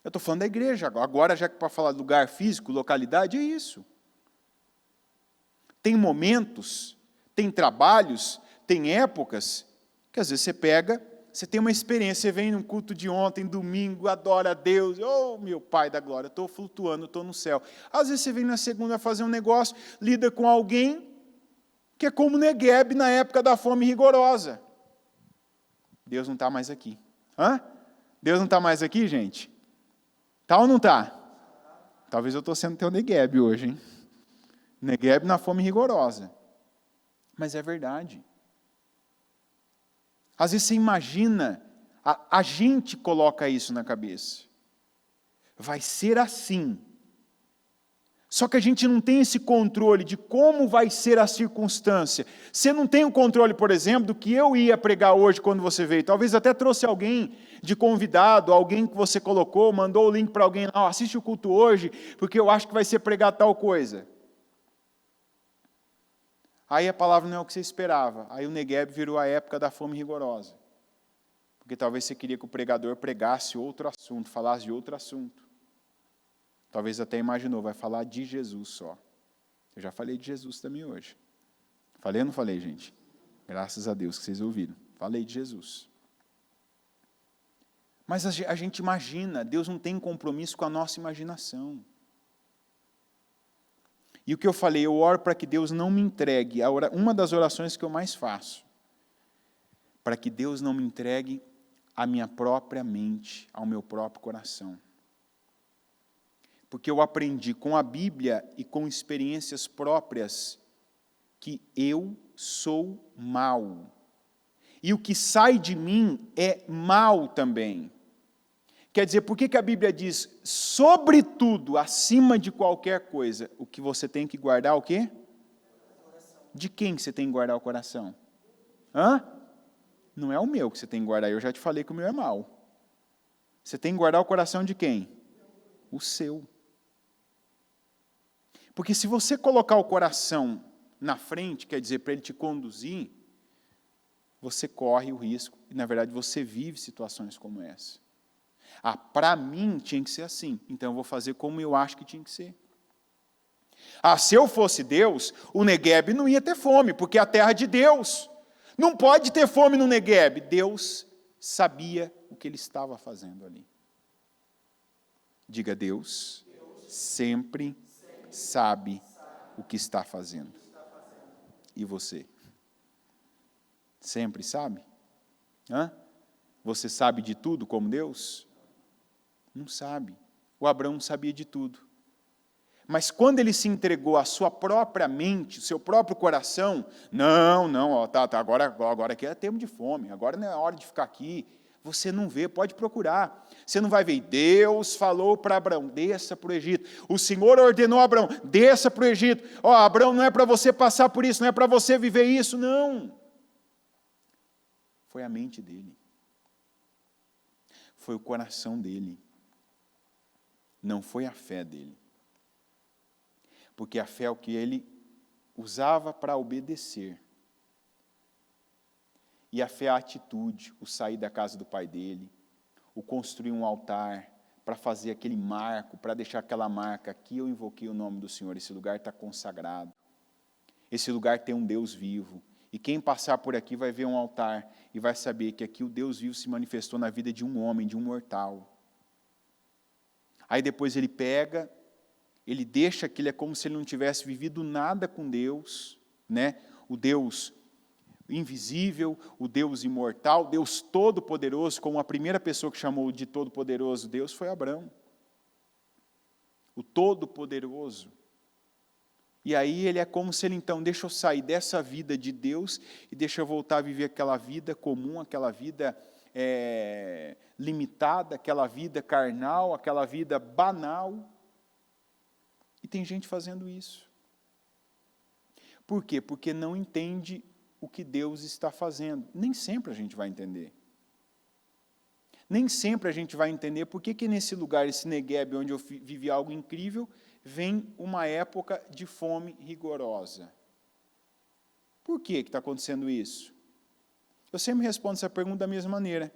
Eu estou falando da igreja agora, já que para falar de lugar físico, localidade, é isso. Tem momentos, tem trabalhos, tem épocas, que às vezes você pega, você tem uma experiência, você vem num culto de ontem, domingo, adora a Deus, meu Pai da glória, estou flutuando, estou no céu. Às vezes você vem na segunda fazer um negócio, lida com alguém que é como Negueb na época da fome rigorosa. Deus não está mais aqui. Deus não está mais aqui, gente? Tá ou não está? Talvez eu estou sendo teu Negueb hoje, hein? Negueb na fome rigorosa. Mas é verdade. Às vezes você imagina, a gente coloca isso na cabeça. Vai ser assim. Só que a gente não tem esse controle de como vai ser a circunstância. Você não tem o controle, por exemplo, do que eu ia pregar hoje quando você veio. Talvez até trouxe alguém de convidado, alguém que você colocou, mandou o link para alguém, assiste o culto hoje, porque eu acho que vai ser pregar tal coisa. Aí a palavra não é o que você esperava. Aí o Negueb virou a época da fome rigorosa. Porque talvez você queria que o pregador pregasse outro assunto, falasse de outro assunto. Talvez até imaginou, vai falar de Jesus só. Eu já falei de Jesus também hoje. Falei ou não falei, gente? Graças a Deus que vocês ouviram. Falei de Jesus. Mas a gente imagina, Deus não tem compromisso com a nossa imaginação. E o que eu falei, eu oro para que Deus não me entregue, uma das orações que eu mais faço, para que Deus não me entregue à minha própria mente, ao meu próprio coração. Porque eu aprendi com a Bíblia e com experiências próprias que eu sou mau. E o que sai de mim é mal também. Quer dizer, por que a Bíblia diz, sobretudo, acima de qualquer coisa, o que você tem que guardar, o quê? De quem você tem que guardar o coração? Não é o meu que você tem que guardar, eu já te falei que o meu é mau. Você tem que guardar o coração de quem? O seu. Porque se você colocar o coração na frente, quer dizer, para ele te conduzir, você corre o risco, e na verdade você vive situações como essa. Para mim tinha que ser assim, então eu vou fazer como eu acho que tinha que ser. Se eu fosse Deus, o Negueb não ia ter fome, porque é a terra de Deus. Não pode ter fome no Negueb. Deus sabia o que ele estava fazendo ali. Diga, Deus sempre sabe o que está fazendo. E você? Sempre sabe? Você sabe de tudo como Deus? Não sabe. O Abraão sabia de tudo. Mas quando ele se entregou à sua própria mente, o seu próprio coração, agora aqui é tempo de fome, agora não é hora de ficar aqui. Você não vê, pode procurar. Você não vai ver. Deus falou para Abraão, desça para o Egito. O Senhor ordenou a Abraão, desça para o Egito. Abraão, não é para você passar por isso, não é para você viver isso, não. Foi a mente dele. foi o coração dele. Não foi a fé dele. Porque a fé é o que ele usava para obedecer. E a fé é a atitude, o sair da casa do pai dele, o construir um altar para fazer aquele marco, para deixar aquela marca, aqui eu invoquei o nome do Senhor, esse lugar está consagrado. Esse lugar tem um Deus vivo. E quem passar por aqui vai ver um altar e vai saber que aqui o Deus vivo se manifestou na vida de um homem, de um mortal. Aí depois ele pega, ele deixa aquilo, é como se ele não tivesse vivido nada com Deus, né? O Deus invisível, o Deus imortal, Deus todo-poderoso, como a primeira pessoa que chamou de todo-poderoso Deus foi Abraão. O todo-poderoso. E aí ele é como se ele então, deixa eu sair dessa vida de Deus e deixa eu voltar a viver aquela vida comum, aquela vida limitada, aquela vida carnal, aquela vida banal. E tem gente fazendo isso. Por quê? Porque não entende o que Deus está fazendo. Nem sempre a gente vai entender. Nem sempre a gente vai entender por que nesse lugar, esse Negueb, onde eu vivi algo incrível, vem uma época de fome rigorosa. Por que está acontecendo isso? Eu sempre respondo essa pergunta da mesma maneira.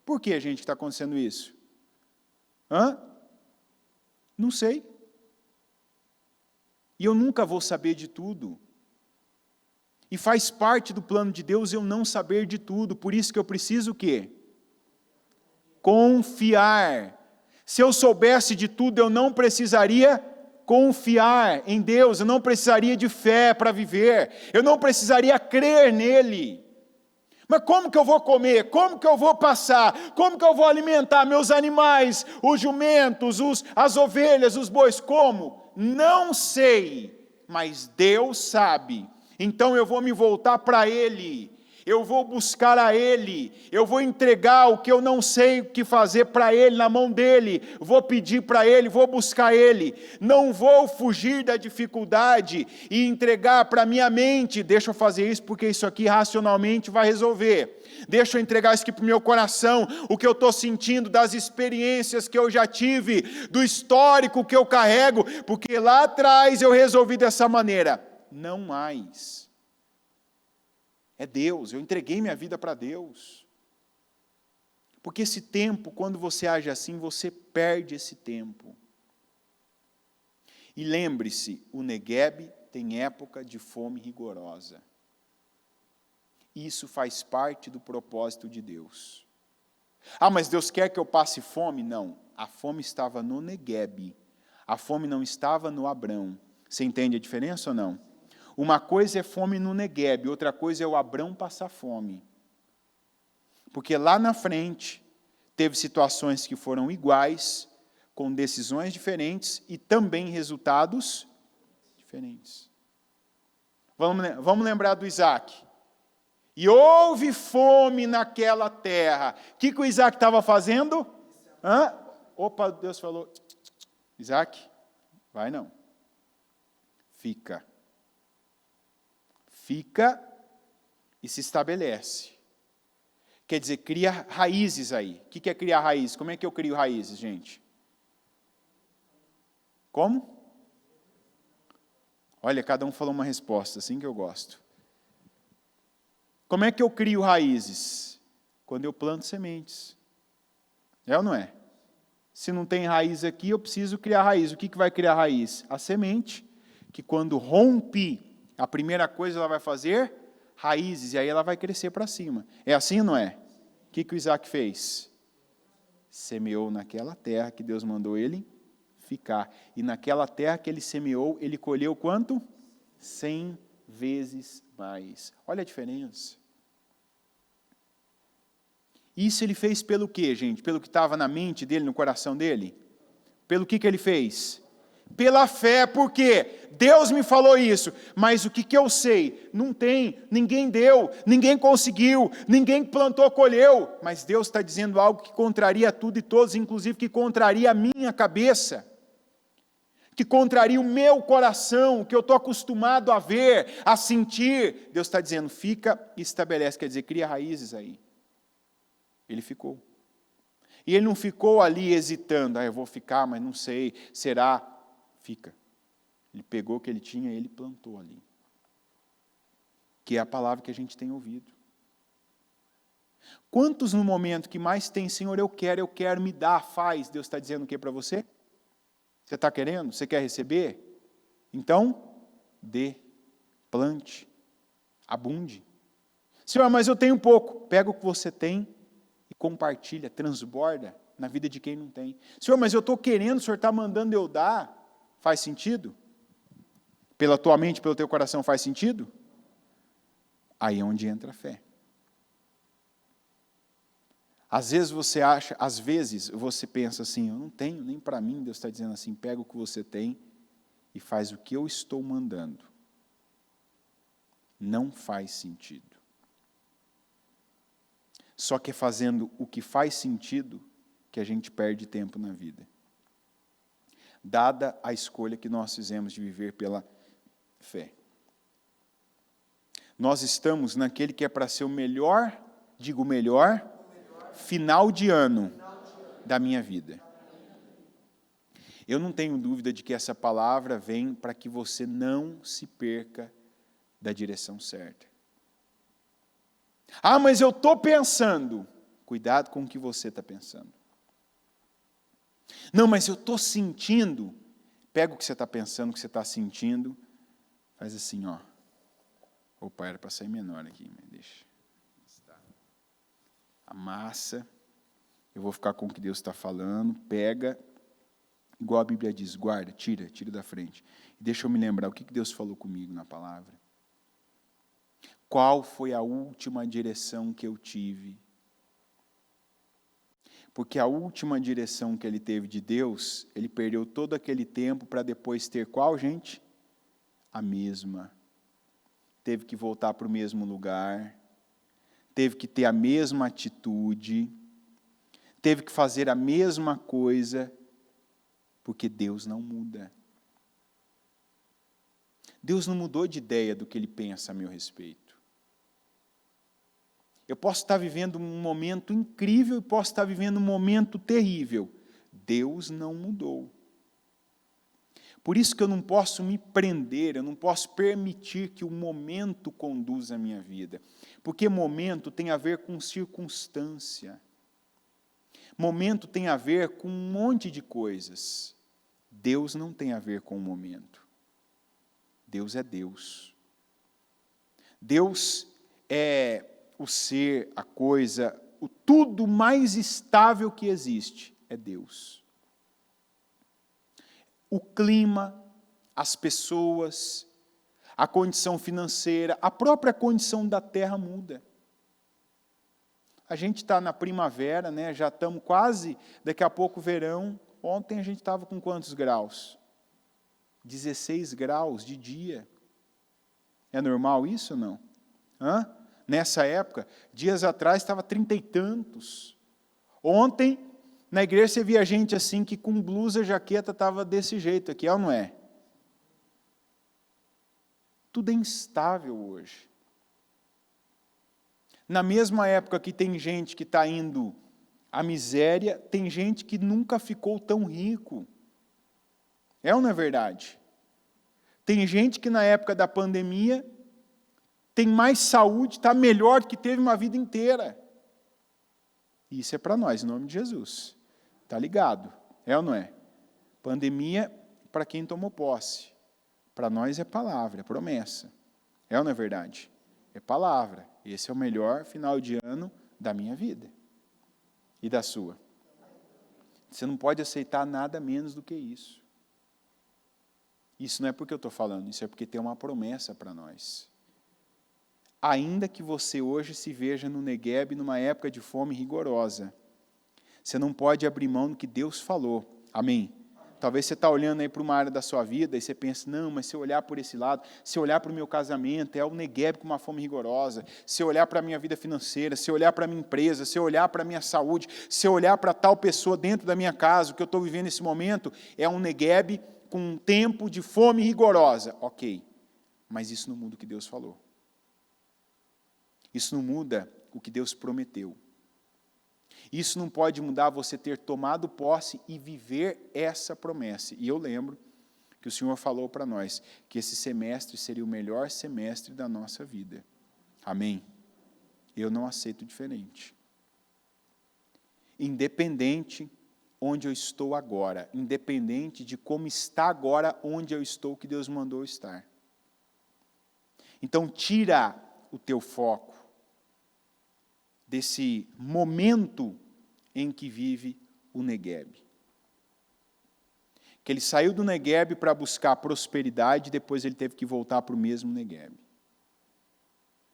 Por que, gente, está acontecendo isso? Não sei. E eu nunca vou saber de tudo. E faz parte do plano de Deus eu não saber de tudo. Por isso que eu preciso o quê? Confiar. Se eu soubesse de tudo, eu não precisaria confiar em Deus, eu não precisaria de fé para viver, eu não precisaria crer nele. Mas como que eu vou comer? Como que eu vou passar? Como que eu vou alimentar meus animais, os jumentos, as ovelhas, os bois? Como? Não sei, mas Deus sabe. Então eu vou me voltar para Ele. Eu vou buscar a Ele, eu vou entregar o que eu não sei o que fazer para Ele, na mão dEle, vou pedir para Ele, vou buscar Ele, não vou fugir da dificuldade e entregar para minha mente, deixa eu fazer isso porque isso aqui racionalmente vai resolver, deixa eu entregar isso aqui para o meu coração, o que eu estou sentindo, das experiências que eu já tive, do histórico que eu carrego, porque lá atrás eu resolvi dessa maneira, não mais. É Deus, eu entreguei minha vida para Deus. Porque esse tempo, quando você age assim, você perde esse tempo. E lembre-se, o Negueb tem época de fome rigorosa. Isso faz parte do propósito de Deus. Mas Deus quer que eu passe fome? Não, a fome estava no Negueb. A fome não estava no Abrão. Você entende a diferença ou não? Uma coisa é fome no Negueb, outra coisa é o Abrão passar fome. Porque lá na frente, teve situações que foram iguais, com decisões diferentes e também resultados diferentes. Vamos lembrar do Isaac. E houve fome naquela terra. O que o Isaac estava fazendo? Opa, Deus falou, Isaac, vai não. Fica e se estabelece. Quer dizer, cria raízes aí. O que é criar raízes? Como é que eu crio raízes, gente? Como? Olha, cada um falou uma resposta, assim que eu gosto. Como é que eu crio raízes? Quando eu planto sementes. É ou não é? Se não tem raiz aqui, eu preciso criar raiz. O que vai criar raiz? A semente, que quando rompe, a primeira coisa ela vai fazer raízes, e aí ela vai crescer para cima. É assim ou não é? O que o Isaac fez? Semeou naquela terra que Deus mandou ele ficar. E naquela terra que ele semeou, ele colheu quanto? 100 vezes mais. Olha a diferença. Isso ele fez pelo quê, gente? Pelo que estava na mente dele, no coração dele? Pelo que ele fez? Pela fé, porque Deus me falou isso, mas o que eu sei? Não tem, ninguém deu, ninguém conseguiu, ninguém plantou, colheu, mas Deus está dizendo algo que contraria tudo e todos, inclusive que contraria a minha cabeça, que contraria o meu coração, que eu estou acostumado a ver, a sentir. Deus está dizendo, fica e estabelece, quer dizer, cria raízes aí. Ele ficou. E ele não ficou ali hesitando, eu vou ficar, mas não sei, será? Fica. Ele pegou o que ele tinha e ele plantou ali. Que é a palavra que a gente tem ouvido. Quantos no momento que mais tem, Senhor, eu quero, me dá, faz, Deus está dizendo o que para você? Você está querendo? Você quer receber? Então, dê, plante, abunde. Senhor, mas eu tenho pouco. Pega o que você tem e compartilha, transborda na vida de quem não tem. Senhor, mas eu estou querendo, o Senhor está mandando eu dar. Faz sentido? Pela tua mente, pelo teu coração faz sentido? Aí é onde entra a fé. Às vezes você pensa assim, eu não tenho nem para mim, Deus está dizendo assim, pega o que você tem e faz o que eu estou mandando. Não faz sentido. Só que é fazendo o que faz sentido que a gente perde tempo na vida. Dada a escolha que nós fizemos de viver pela fé. Nós estamos naquele que é para ser o melhor, final de ano da minha vida. Eu não tenho dúvida de que essa palavra vem para que você não se perca da direção certa. Ah, mas eu estou pensando. Cuidado com o que você está pensando. Não, mas eu estou sentindo. Pega o que você está pensando, o que você está sentindo. Faz assim, ó. Opa, era para sair menor aqui, mas deixa. Amassa. Eu vou ficar com o que Deus está falando. Pega, igual a Bíblia diz, guarda, tira da frente. E deixa eu me lembrar, o que Deus falou comigo na palavra? Qual foi a última direção que eu tive? Porque a última direção que ele teve de Deus, ele perdeu todo aquele tempo para depois ter qual, gente? A mesma. Teve que voltar para o mesmo lugar, teve que ter a mesma atitude, teve que fazer a mesma coisa, porque Deus não muda. Deus não mudou de ideia do que Ele pensa a meu respeito. Eu posso estar vivendo um momento incrível e posso estar vivendo um momento terrível. Deus não mudou. Por isso que eu não posso me prender, eu não posso permitir que o momento conduza a minha vida. Porque momento tem a ver com circunstância. Momento tem a ver com um monte de coisas. Deus não tem a ver com o momento. Deus é Deus. Deus é o ser, a coisa, o tudo mais estável que existe é Deus. O clima, as pessoas, a condição financeira, a própria condição da terra muda. A gente está na primavera, né? Já estamos quase, daqui a pouco verão. Ontem a gente estava com quantos graus? 16 graus de dia. É normal isso ou não? Nessa época, dias atrás estava 30 e tantos. Ontem, na igreja você via gente assim que com blusa, jaqueta estava desse jeito aqui, é ou não é? Tudo é instável hoje. Na mesma época que tem gente que está indo à miséria, tem gente que nunca ficou tão rico. É ou não é verdade? Tem gente que na época da pandemia tem mais saúde, está melhor do que teve uma vida inteira. Isso é para nós, em nome de Jesus. Está ligado? É ou não é? Pandemia para quem tomou posse. Para nós é palavra, é promessa. É ou não é verdade? É palavra. Esse é o melhor final de ano da minha vida. E da sua. Você não pode aceitar nada menos do que isso. Isso não é porque eu estou falando, isso é porque tem uma promessa para nós. Ainda que você hoje se veja no Negueb numa época de fome rigorosa, você não pode abrir mão do que Deus falou. Amém? Talvez você está olhando aí para uma área da sua vida e você pensa, não, mas se eu olhar por esse lado, se eu olhar para o meu casamento, é o Negueb com uma fome rigorosa. Se eu olhar para a minha vida financeira, se eu olhar para a minha empresa, se eu olhar para a minha saúde, se eu olhar para tal pessoa dentro da minha casa, o que eu estou vivendo nesse momento é um Negueb com um tempo de fome rigorosa. Ok, mas isso não muda o que Deus falou. Isso não muda o que Deus prometeu. Isso não pode mudar você ter tomado posse e viver essa promessa. E eu lembro que o Senhor falou para nós que esse semestre seria o melhor semestre da nossa vida. Amém? Eu não aceito diferente. Independente onde eu estou agora, independente de como está agora onde eu estou, que Deus mandou estar. Então, tira o teu foco desse momento em que vive o Negueb. Que ele saiu do Negueb para buscar prosperidade, depois ele teve que voltar para o mesmo Negueb.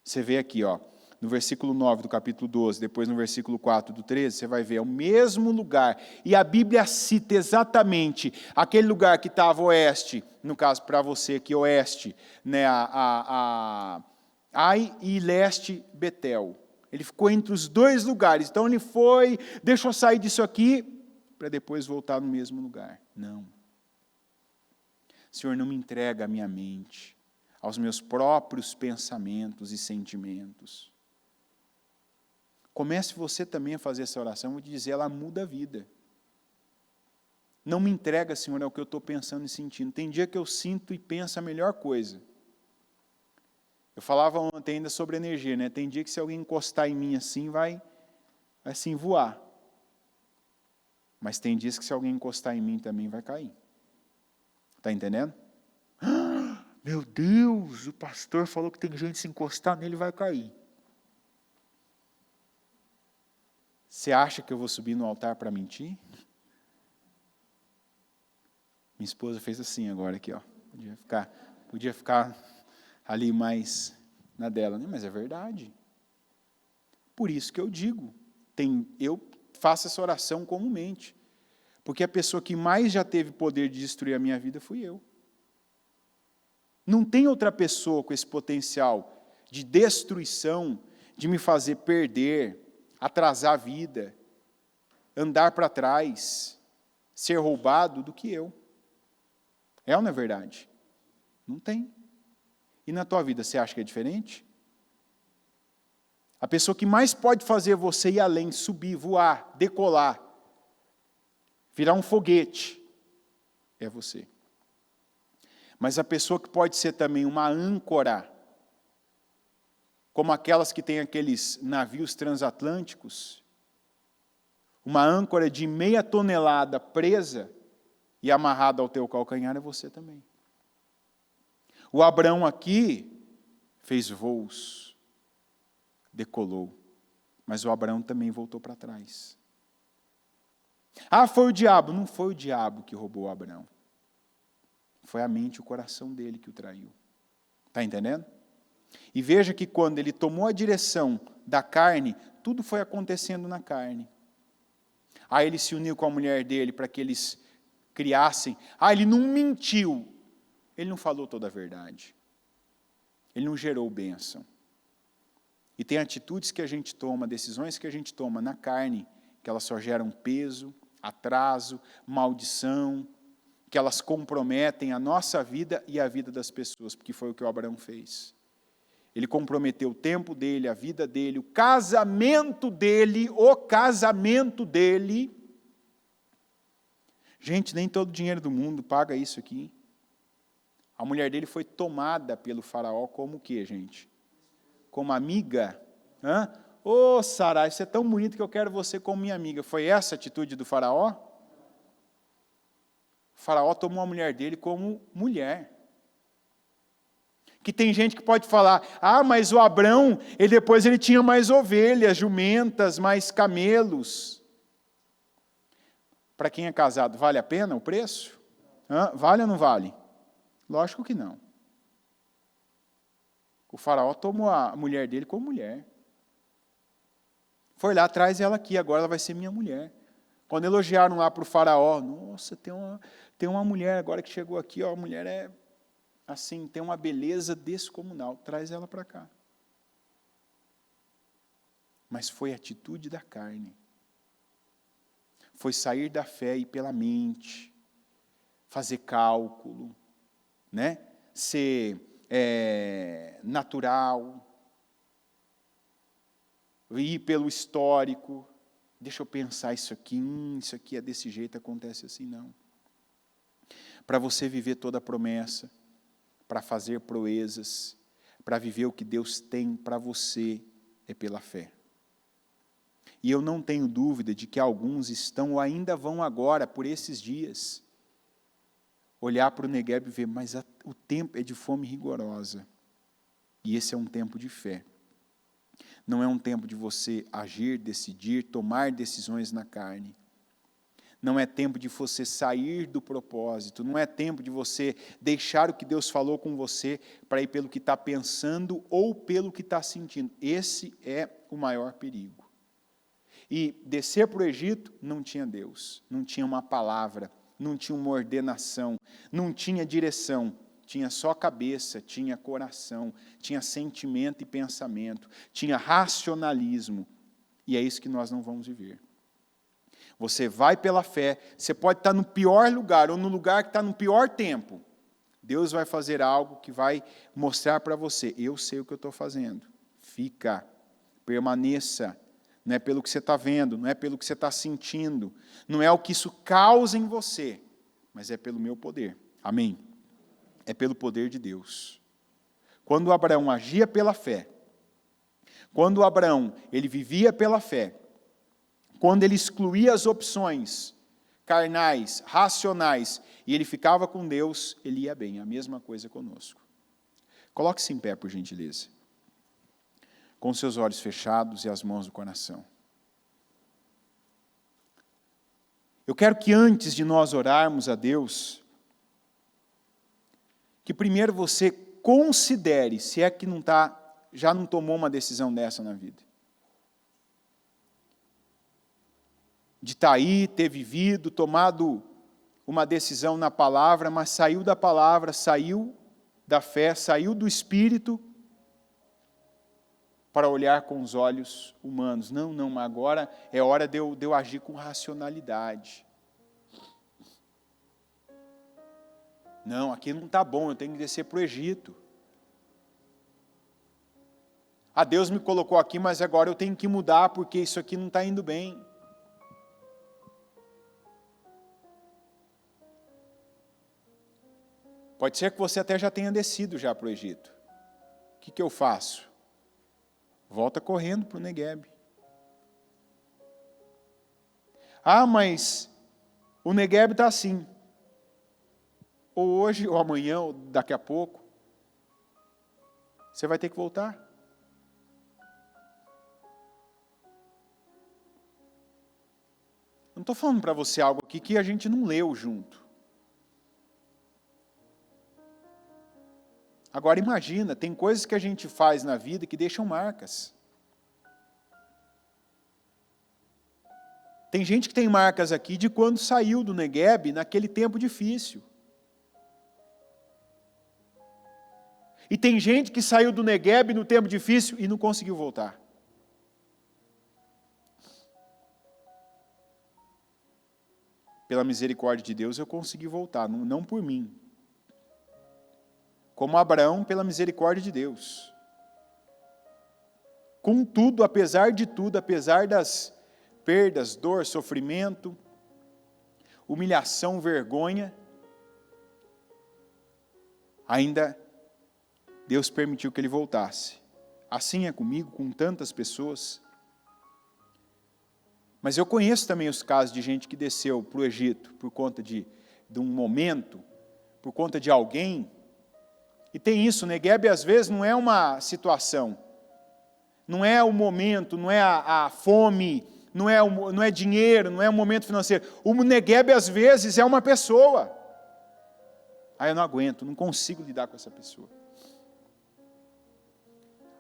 Você vê aqui, ó, no versículo 9 do capítulo 12, depois no versículo 4 do 13, você vai ver, é o mesmo lugar. E a Bíblia cita exatamente aquele lugar que estava oeste, no caso para você aqui, oeste, né, Ai e leste Betel. Ele ficou entre os dois lugares. Então ele foi, deixa eu sair disso aqui, para depois voltar no mesmo lugar. Não. Senhor, não me entrega a minha mente aos meus próprios pensamentos e sentimentos. Comece você também a fazer essa oração, vou te dizer, ela muda a vida. Não me entrega, Senhor, ao que eu estou pensando e sentindo. Tem dia que eu sinto e penso a melhor coisa. Eu falava ontem ainda sobre energia, né? Tem dia que se alguém encostar em mim assim, vai assim voar. Mas tem dias que se alguém encostar em mim também vai cair. Está entendendo? Meu Deus, o pastor falou que tem gente se encostar nele vai cair. Você acha que eu vou subir no altar para mentir? Minha esposa fez assim agora aqui, ó. Podia ficar ali mais na dela, né? Mas é verdade. Por isso que eu digo, eu faço essa oração comumente. Porque a pessoa que mais já teve poder de destruir a minha vida fui eu. Não tem outra pessoa com esse potencial de destruição, de me fazer perder, atrasar a vida, andar para trás, ser roubado do que eu. É ou não é verdade? Não tem. E na tua vida, você acha que é diferente? A pessoa que mais pode fazer você ir além, subir, voar, decolar, virar um foguete, é você. Mas a pessoa que pode ser também uma âncora, como aquelas que têm aqueles navios transatlânticos, uma âncora de 0,5 tonelada presa e amarrada ao teu calcanhar, é você também. O Abraão aqui fez voos, decolou, mas o Abraão também voltou para trás. Ah, foi o diabo. Não foi o diabo que roubou o Abraão. Foi a mente e o coração dele que o traiu. Está entendendo? E veja que quando ele tomou a direção da carne, tudo foi acontecendo na carne. Aí ele se uniu com a mulher dele para que eles criassem. Ah, ele não mentiu. Ele não falou toda a verdade. Ele não gerou bênção. E tem atitudes que a gente toma, decisões que a gente toma na carne, que elas só geram peso, atraso, maldição, que elas comprometem a nossa vida e a vida das pessoas, porque foi o que o Abraão fez. Ele comprometeu o tempo dele, a vida dele, o casamento dele. Gente, nem todo o dinheiro do mundo paga isso aqui. A mulher dele foi tomada pelo faraó como o quê, gente? Como amiga. Ô, Sarai, você é tão bonito que eu quero você como minha amiga. Foi essa a atitude do faraó? O faraó tomou a mulher dele como mulher. Que tem gente que pode falar, mas o Abrão, depois ele tinha mais ovelhas, jumentas, mais camelos. Para quem é casado, vale a pena o preço? Vale ou não vale? Lógico que não. O faraó tomou a mulher dele como mulher. Foi lá, traz ela aqui, agora ela vai ser minha mulher. Quando elogiaram lá para o faraó, nossa, tem uma mulher agora que chegou aqui, ó, a mulher é assim, tem uma beleza descomunal, traz ela para cá. Mas foi a atitude da carne. Foi sair da fé e ir pela mente, fazer cálculo, né? Ser natural, ir pelo histórico, Deixa eu pensar isso aqui é desse jeito, acontece assim, não. Para você viver toda a promessa, para fazer proezas, para viver o que Deus tem para você, é pela fé. E eu não tenho dúvida de que alguns estão ou ainda vão agora, por esses dias, olhar para o Negueb e ver, mas o tempo é de fome rigorosa. E esse é um tempo de fé. Não é um tempo de você agir, decidir, tomar decisões na carne. Não é tempo de você sair do propósito. Não é tempo de você deixar o que Deus falou com você para ir pelo que está pensando ou pelo que está sentindo. Esse é o maior perigo. E descer para o Egito não tinha Deus, não tinha uma palavra, não tinha uma ordenação, não tinha direção. Tinha só cabeça, tinha coração, tinha sentimento e pensamento, tinha racionalismo. E é isso que nós não vamos viver. Você vai pela fé, você pode estar no pior lugar, ou no lugar que está no pior tempo. Deus vai fazer algo que vai mostrar para você, eu sei o que eu estou fazendo. Fica, permaneça. Não é pelo que você está vendo, não é pelo que você está sentindo, não é o que isso causa em você, mas é pelo meu poder. Amém? É pelo poder de Deus. Quando Abraão agia pela fé, quando Abraão ele vivia pela fé, quando ele excluía as opções carnais, racionais, e ele ficava com Deus, ele ia bem. A mesma coisa conosco. Coloque-se em pé, por gentileza. Com seus olhos fechados e as mãos no coração. Eu quero que antes de nós orarmos a Deus, que primeiro você considere se é que já não tomou uma decisão dessa na vida. De estar aí, ter vivido, tomado uma decisão na palavra, mas saiu da palavra, saiu da fé, saiu do Espírito, para olhar com os olhos humanos. Não, agora é hora de eu agir com racionalidade. Não, aqui não está bom, eu tenho que descer para o Egito. Deus me colocou aqui, mas agora eu tenho que mudar, porque isso aqui não está indo bem. Pode ser que você até já tenha descido já para o Egito. O que eu faço? Volta correndo para o Negueb. Mas o Negueb está assim. Ou hoje, ou amanhã, ou daqui a pouco. Você vai ter que voltar. Não estou falando para você algo aqui que a gente não leu junto. Agora imagina, tem coisas que a gente faz na vida que deixam marcas. Tem gente que tem marcas aqui de quando saiu do Negueb naquele tempo difícil. E tem gente que saiu do Negueb no tempo difícil e não conseguiu voltar. Pela misericórdia de Deus eu consegui voltar, não por mim. Como Abraão, pela misericórdia de Deus. Contudo, apesar de tudo, apesar das perdas, dor, sofrimento, humilhação, vergonha, ainda Deus permitiu que ele voltasse. Assim é comigo, com tantas pessoas. Mas eu conheço também os casos de gente que desceu para o Egito por conta de um momento, por conta de alguém. E tem isso, o Negueb às vezes não é uma situação, não é o momento, não é a fome, não é dinheiro, não é um momento financeiro. O Negueb às vezes é uma pessoa. Eu não aguento, não consigo lidar com essa pessoa.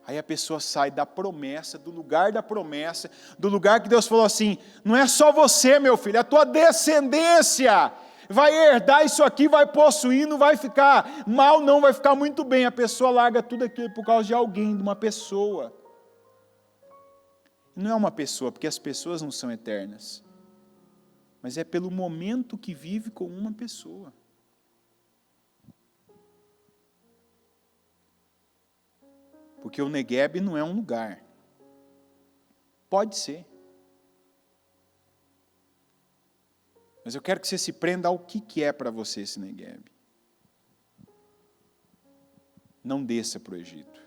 Aí a pessoa sai da promessa, do lugar da promessa, do lugar que Deus falou assim, não é só você, meu filho, é a tua descendência vai herdar isso aqui, vai possuir, não vai ficar mal não, vai ficar muito bem. A pessoa larga tudo aquilo por causa de alguém, de uma pessoa. Não é uma pessoa, porque as pessoas não são eternas, mas é pelo momento que vive com uma pessoa. Porque o Negueb não é um lugar. Pode ser. Mas eu quero que você se prenda ao que é para você esse Negueb. Não desça para o Egito.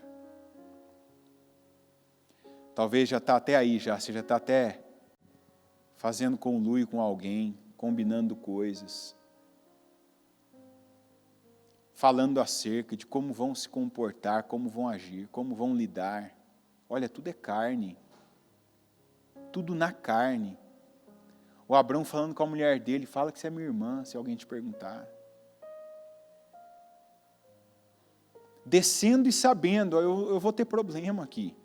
Talvez já está até aí, você já está até fazendo conluio com alguém, combinando coisas, falando acerca de como vão se comportar, como vão agir, como vão lidar. Olha, tudo é carne. Tudo na carne. O Abrão falando com a mulher dele, fala que você é minha irmã, se alguém te perguntar. Descendo e sabendo, eu vou ter problema aqui.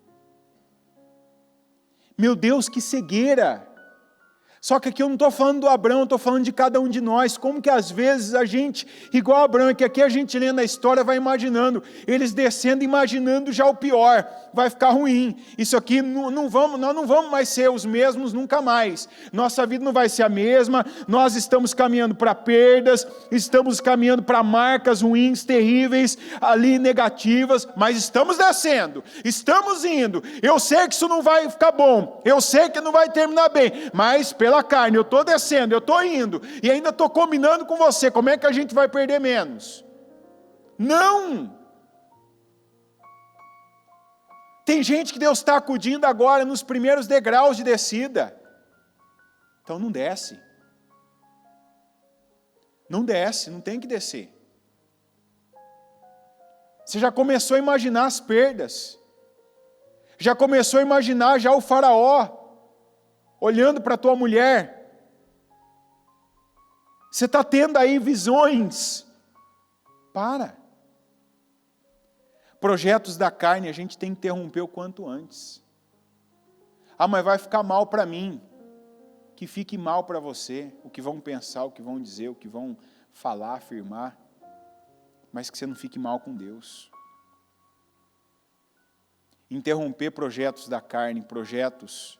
Meu Deus, que cegueira! Só que aqui eu não estou falando do Abrão, eu estou falando de cada um de nós. Como que às vezes a gente, igual Abrão, que aqui a gente lendo a história vai imaginando, eles descendo, imaginando já o pior, vai ficar ruim. Isso aqui, nós não vamos mais ser os mesmos nunca mais. Nossa vida não vai ser a mesma, nós estamos caminhando para perdas, estamos caminhando para marcas ruins, terríveis, ali negativas, mas estamos descendo, estamos indo. Eu sei que isso não vai ficar bom, eu sei que não vai terminar bem, mas pela carne, eu estou descendo, eu estou indo, e ainda estou combinando com você, como é que a gente vai perder menos? Não! Tem gente que Deus está acudindo agora nos primeiros degraus de descida, então não desce. Não desce, não tem que descer. Você já começou a imaginar as perdas, já começou a imaginar já o faraó, olhando para a tua mulher, você está tendo aí visões, para. Projetos da carne a gente tem que interromper o quanto antes. Ah, mas vai ficar mal para mim, que fique mal para você, o que vão pensar, o que vão dizer, o que vão falar, afirmar, mas que você não fique mal com Deus. Interromper projetos da carne, projetos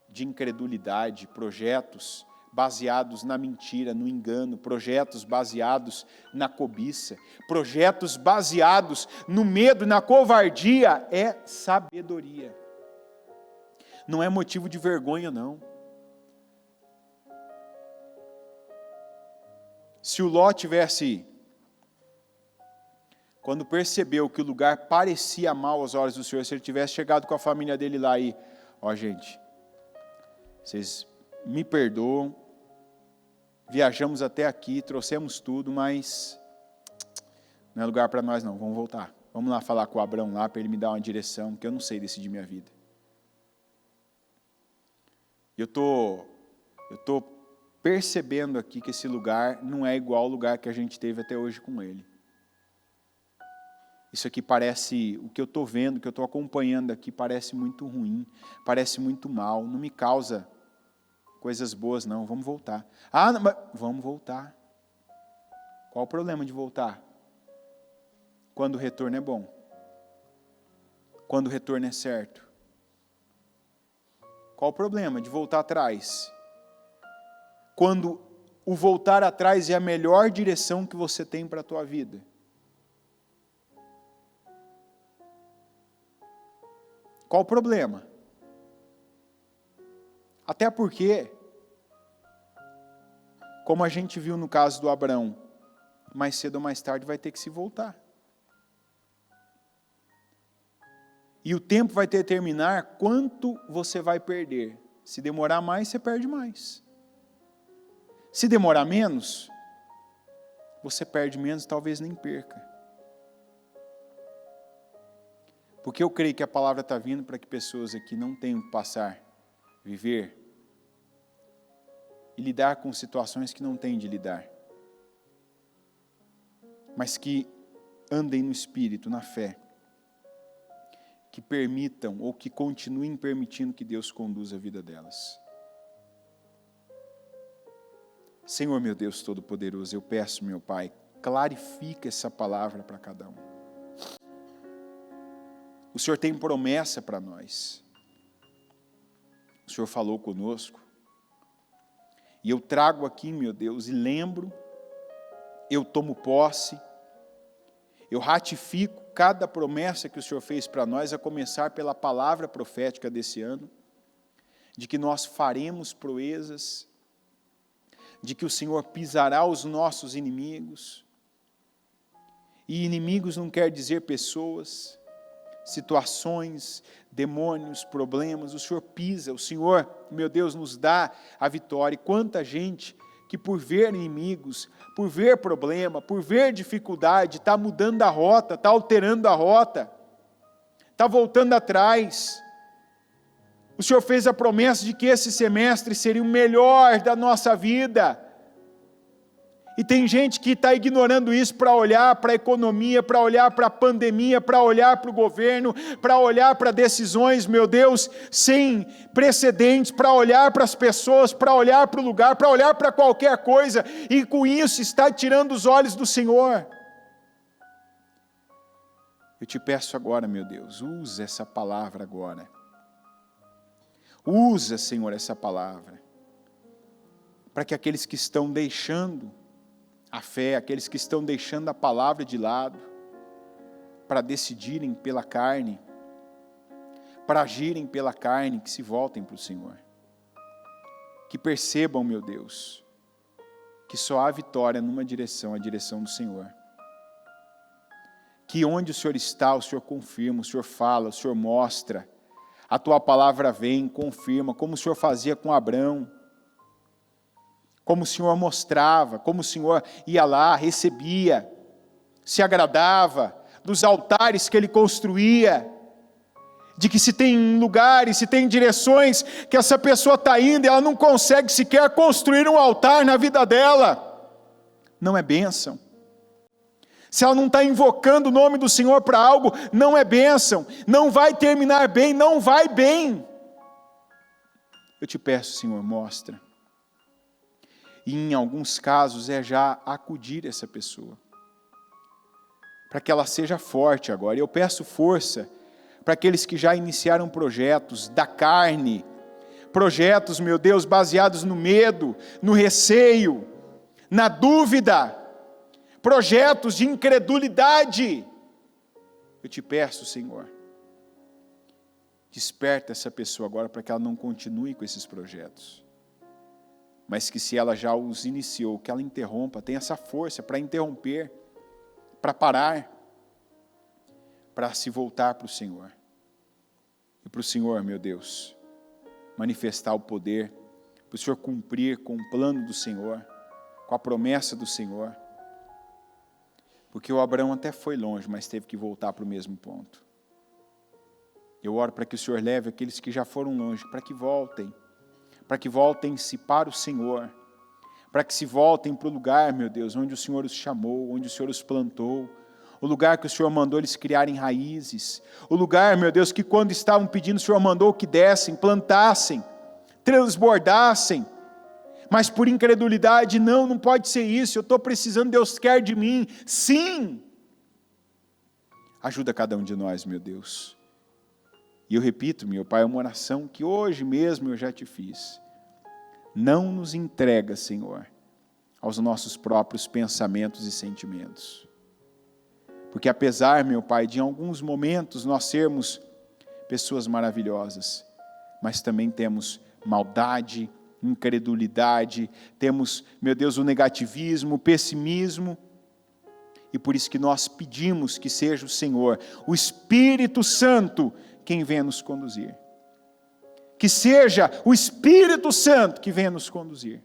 de incredulidade, projetos baseados na mentira, no engano, projetos baseados na cobiça, projetos baseados no medo e na covardia, é sabedoria. Não é motivo de vergonha, não. Se o Ló tivesse, quando percebeu que o lugar parecia mal aos olhos do Senhor, se ele tivesse chegado com a família dele lá e, gente, vocês me perdoam, viajamos até aqui, trouxemos tudo, mas não é lugar para nós não, vamos voltar. Vamos lá falar com o Abrão lá, para ele me dar uma direção, porque eu não sei decidir minha vida. Eu tô percebendo aqui que esse lugar não é igual ao lugar que a gente teve até hoje com ele. Isso aqui parece, o que eu estou vendo, o que eu estou acompanhando aqui, parece muito ruim, parece muito mal, não me causa coisas boas não, vamos voltar. Não, mas vamos voltar. Qual o problema de voltar? Quando o retorno é bom. Quando o retorno é certo. Qual o problema de voltar atrás? Quando o voltar atrás é a melhor direção que você tem para a tua vida. Qual o problema? Até porque, como a gente viu no caso do Abrão, mais cedo ou mais tarde vai ter que se voltar. E o tempo vai determinar quanto você vai perder. Se demorar mais, você perde mais. Se demorar menos, você perde menos, talvez nem perca. Porque eu creio que a palavra está vindo para que pessoas aqui não tenham que passar, viver e lidar com situações que não têm de lidar, mas que andem no Espírito, na fé, que permitam ou que continuem permitindo que Deus conduza a vida delas. Senhor meu Deus Todo-Poderoso, eu peço, meu Pai, clarifica essa palavra para cada um. O Senhor tem promessa para nós. O Senhor falou conosco. E eu trago aqui, meu Deus, e lembro, eu tomo posse, eu ratifico cada promessa que o Senhor fez para nós, a começar pela palavra profética desse ano, de que nós faremos proezas, de que o Senhor pisará os nossos inimigos. E inimigos não quer dizer pessoas, situações, demônios, problemas. O Senhor pisa, o Senhor, meu Deus, nos dá a vitória. E quanta gente que por ver inimigos, por ver problema, por ver dificuldade, está mudando a rota, está alterando a rota, está voltando atrás. O Senhor fez a promessa de que esse semestre seria o melhor da nossa vida. E tem gente que está ignorando isso para olhar para a economia, para olhar para a pandemia, para olhar para o governo, para olhar para decisões, meu Deus, sem precedentes, para olhar para as pessoas, para olhar para o lugar, para olhar para qualquer coisa, e com isso está tirando os olhos do Senhor. Eu te peço agora, meu Deus, usa essa palavra agora. Usa, Senhor, essa palavra, para que aqueles que estão deixando a fé, aqueles que estão deixando a palavra de lado, para decidirem pela carne, para agirem pela carne, que se voltem para o Senhor. Que percebam, meu Deus, que só há vitória numa direção, a direção do Senhor. Que onde o Senhor está, o Senhor confirma, o Senhor fala, o Senhor mostra. A tua palavra vem, confirma, como o Senhor fazia com Abrão, como o Senhor mostrava, como o Senhor ia lá, recebia, se agradava dos altares que Ele construía, de que se tem lugares, se tem direções que essa pessoa está indo e ela não consegue sequer construir um altar na vida dela, não é bênção. Se ela não está invocando o nome do Senhor para algo, não é bênção, não vai terminar bem, não vai bem. Eu te peço, Senhor, mostra. E em alguns casos é já acudir essa pessoa, para que ela seja forte agora. E eu peço força para aqueles que já iniciaram projetos da carne, projetos, meu Deus, baseados no medo, no receio, na dúvida, projetos de incredulidade. Eu te peço, Senhor, desperta essa pessoa agora para que ela não continue com esses projetos, mas que se ela já os iniciou, que ela interrompa, tenha essa força para interromper, para parar, para se voltar para o Senhor. E para o Senhor, meu Deus, manifestar o poder, para o Senhor cumprir com o plano do Senhor, com a promessa do Senhor. Porque o Abraão até foi longe, mas teve que voltar para o mesmo ponto. Eu oro para que o Senhor leve aqueles que já foram longe, para que voltem-se para o Senhor, para que se voltem para o lugar, meu Deus, onde o Senhor os chamou, onde o Senhor os plantou, o lugar que o Senhor mandou eles criarem raízes, o lugar, meu Deus, que quando estavam pedindo, o Senhor mandou que dessem, plantassem, transbordassem, mas por incredulidade, não pode ser isso, eu estou precisando, Deus quer de mim, sim. Ajuda cada um de nós, meu Deus. E eu repito, meu Pai, uma oração que hoje mesmo eu já te fiz. Não nos entrega, Senhor, aos nossos próprios pensamentos e sentimentos. Porque apesar, meu Pai, de em alguns momentos nós sermos pessoas maravilhosas, mas também temos maldade, incredulidade, temos, meu Deus, o negativismo, o pessimismo, e por isso que nós pedimos que seja o Senhor, o Espírito Santo, quem venha nos conduzir. Que seja o Espírito Santo que venha nos conduzir.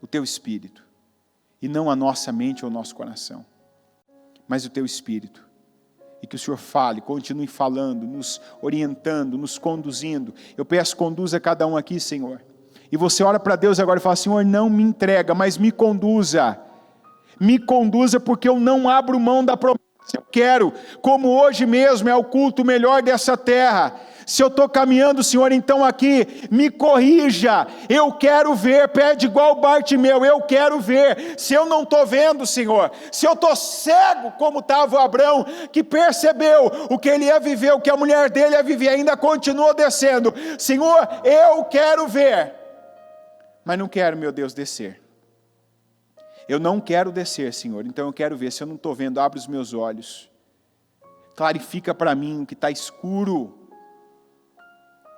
O Teu Espírito, e não a nossa mente ou o nosso coração, mas o Teu Espírito. E que o Senhor fale, continue falando, nos orientando, nos conduzindo. Eu peço, conduza cada um aqui, Senhor. E você ora para Deus agora e fala, Senhor, não me entrega, mas me conduza. Me conduza porque eu não abro mão da promessa. Eu quero, como hoje mesmo é o culto melhor dessa terra. Se eu estou caminhando, Senhor, então aqui, me corrija. Eu quero ver, pede igual Bartimeu, eu quero ver. Se eu não estou vendo, Senhor, se eu estou cego, como estava o Abrão, que percebeu o que ele ia viver, o que a mulher dele ia viver, ainda continuou descendo. Senhor, eu quero ver, mas não quero, meu Deus, descer. Eu não quero descer, Senhor, então eu quero ver. Se eu não estou vendo, abre os meus olhos. Clarifica para mim o que está escuro,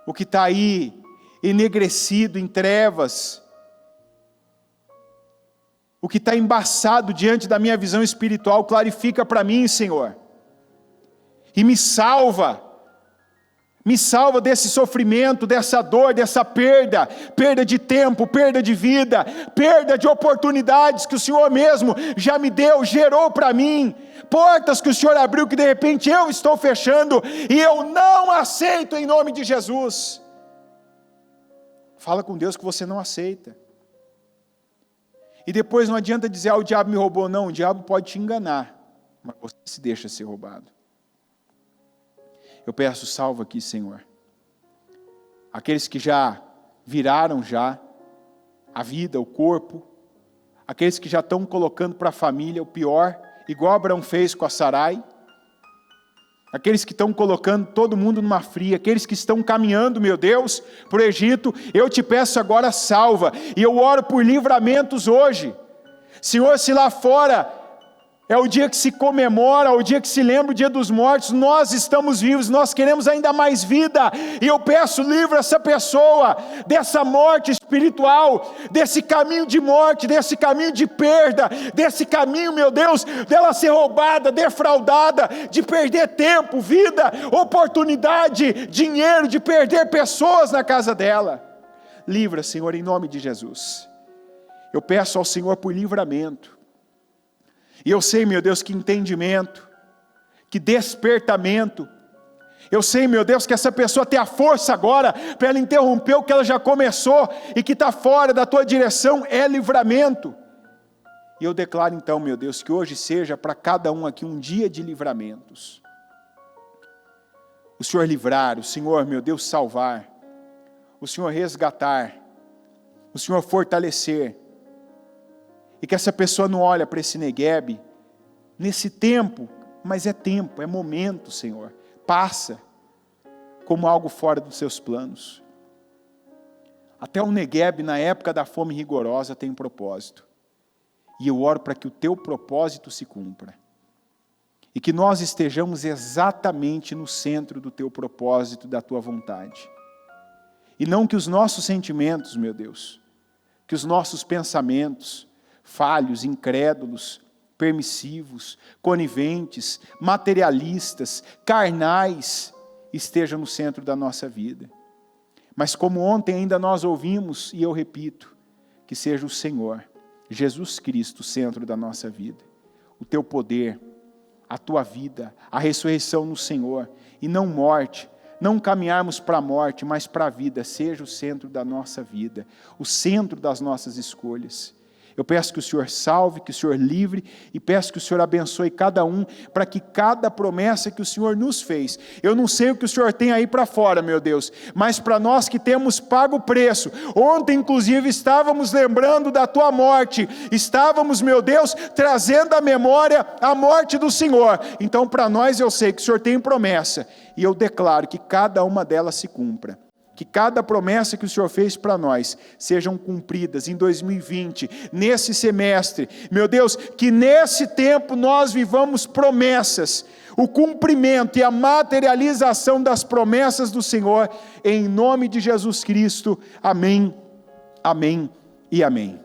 o que está aí enegrecido em trevas. O que está embaçado diante da minha visão espiritual, clarifica para mim, Senhor. E me salva desse sofrimento, dessa dor, dessa perda de tempo, perda de vida, perda de oportunidades que o Senhor mesmo já me deu, gerou para mim, portas que o Senhor abriu que de repente eu estou fechando e eu não aceito em nome de Jesus. Fala com Deus que você não aceita. E depois não adianta dizer, o diabo me roubou. Não, o diabo pode te enganar, mas você se deixa ser roubado. Eu peço, salva aqui, Senhor, aqueles que já viraram a vida, o corpo, aqueles que já estão colocando para a família o pior, igual Abraão fez com a Sarai, aqueles que estão colocando todo mundo numa fria, aqueles que estão caminhando, meu Deus, para o Egito, eu te peço agora salva, e eu oro por livramentos hoje. Senhor, se lá fora é o dia que se comemora, o dia que se lembra o dia dos mortos, nós estamos vivos, nós queremos ainda mais vida, e eu peço, livra essa pessoa dessa morte espiritual, desse caminho de morte, desse caminho de perda, desse caminho, meu Deus, dela ser roubada, defraudada, de perder tempo, vida, oportunidade, dinheiro, de perder pessoas na casa dela. Livra, Senhor, em nome de Jesus. Eu peço ao Senhor por livramento. E eu sei, meu Deus, que entendimento, que despertamento. Eu sei, meu Deus, que essa pessoa tem a força agora para ela interromper o que ela já começou e que está fora da tua direção, é livramento. E eu declaro então, meu Deus, que hoje seja para cada um aqui um dia de livramentos. O Senhor livrar, o Senhor, meu Deus, salvar, o Senhor resgatar, o Senhor fortalecer. E que essa pessoa não olha para esse Neguebe, nesse tempo, mas é tempo, é momento, Senhor, passa, como algo fora dos seus planos. Até o Neguebe, na época da fome rigorosa, tem um propósito, e eu oro para que o teu propósito se cumpra, e que nós estejamos exatamente no centro do teu propósito, da tua vontade, e não que os nossos sentimentos, meu Deus, que os nossos pensamentos, falhos, incrédulos, permissivos, coniventes, materialistas, carnais, estejam no centro da nossa vida. Mas como ontem ainda nós ouvimos, e eu repito, que seja o Senhor, Jesus Cristo, o centro da nossa vida. O teu poder, a tua vida, a ressurreição no Senhor, e não morte, não caminharmos para a morte, mas para a vida, seja o centro da nossa vida, o centro das nossas escolhas. Eu peço que o Senhor salve, que o Senhor livre, e peço que o Senhor abençoe cada um, para que cada promessa que o Senhor nos fez, eu não sei o que o Senhor tem aí para fora, meu Deus, mas para nós que temos pago o preço, ontem inclusive estávamos lembrando da tua morte, estávamos, meu Deus, trazendo à memória a morte do Senhor, então para nós eu sei que o Senhor tem promessa, e eu declaro que cada uma delas se cumpra. Que cada promessa que o Senhor fez para nós sejam cumpridas em 2020, nesse semestre. Meu Deus, que nesse tempo nós vivamos promessas, o cumprimento e a materialização das promessas do Senhor, em nome de Jesus Cristo. Amém, amém e amém.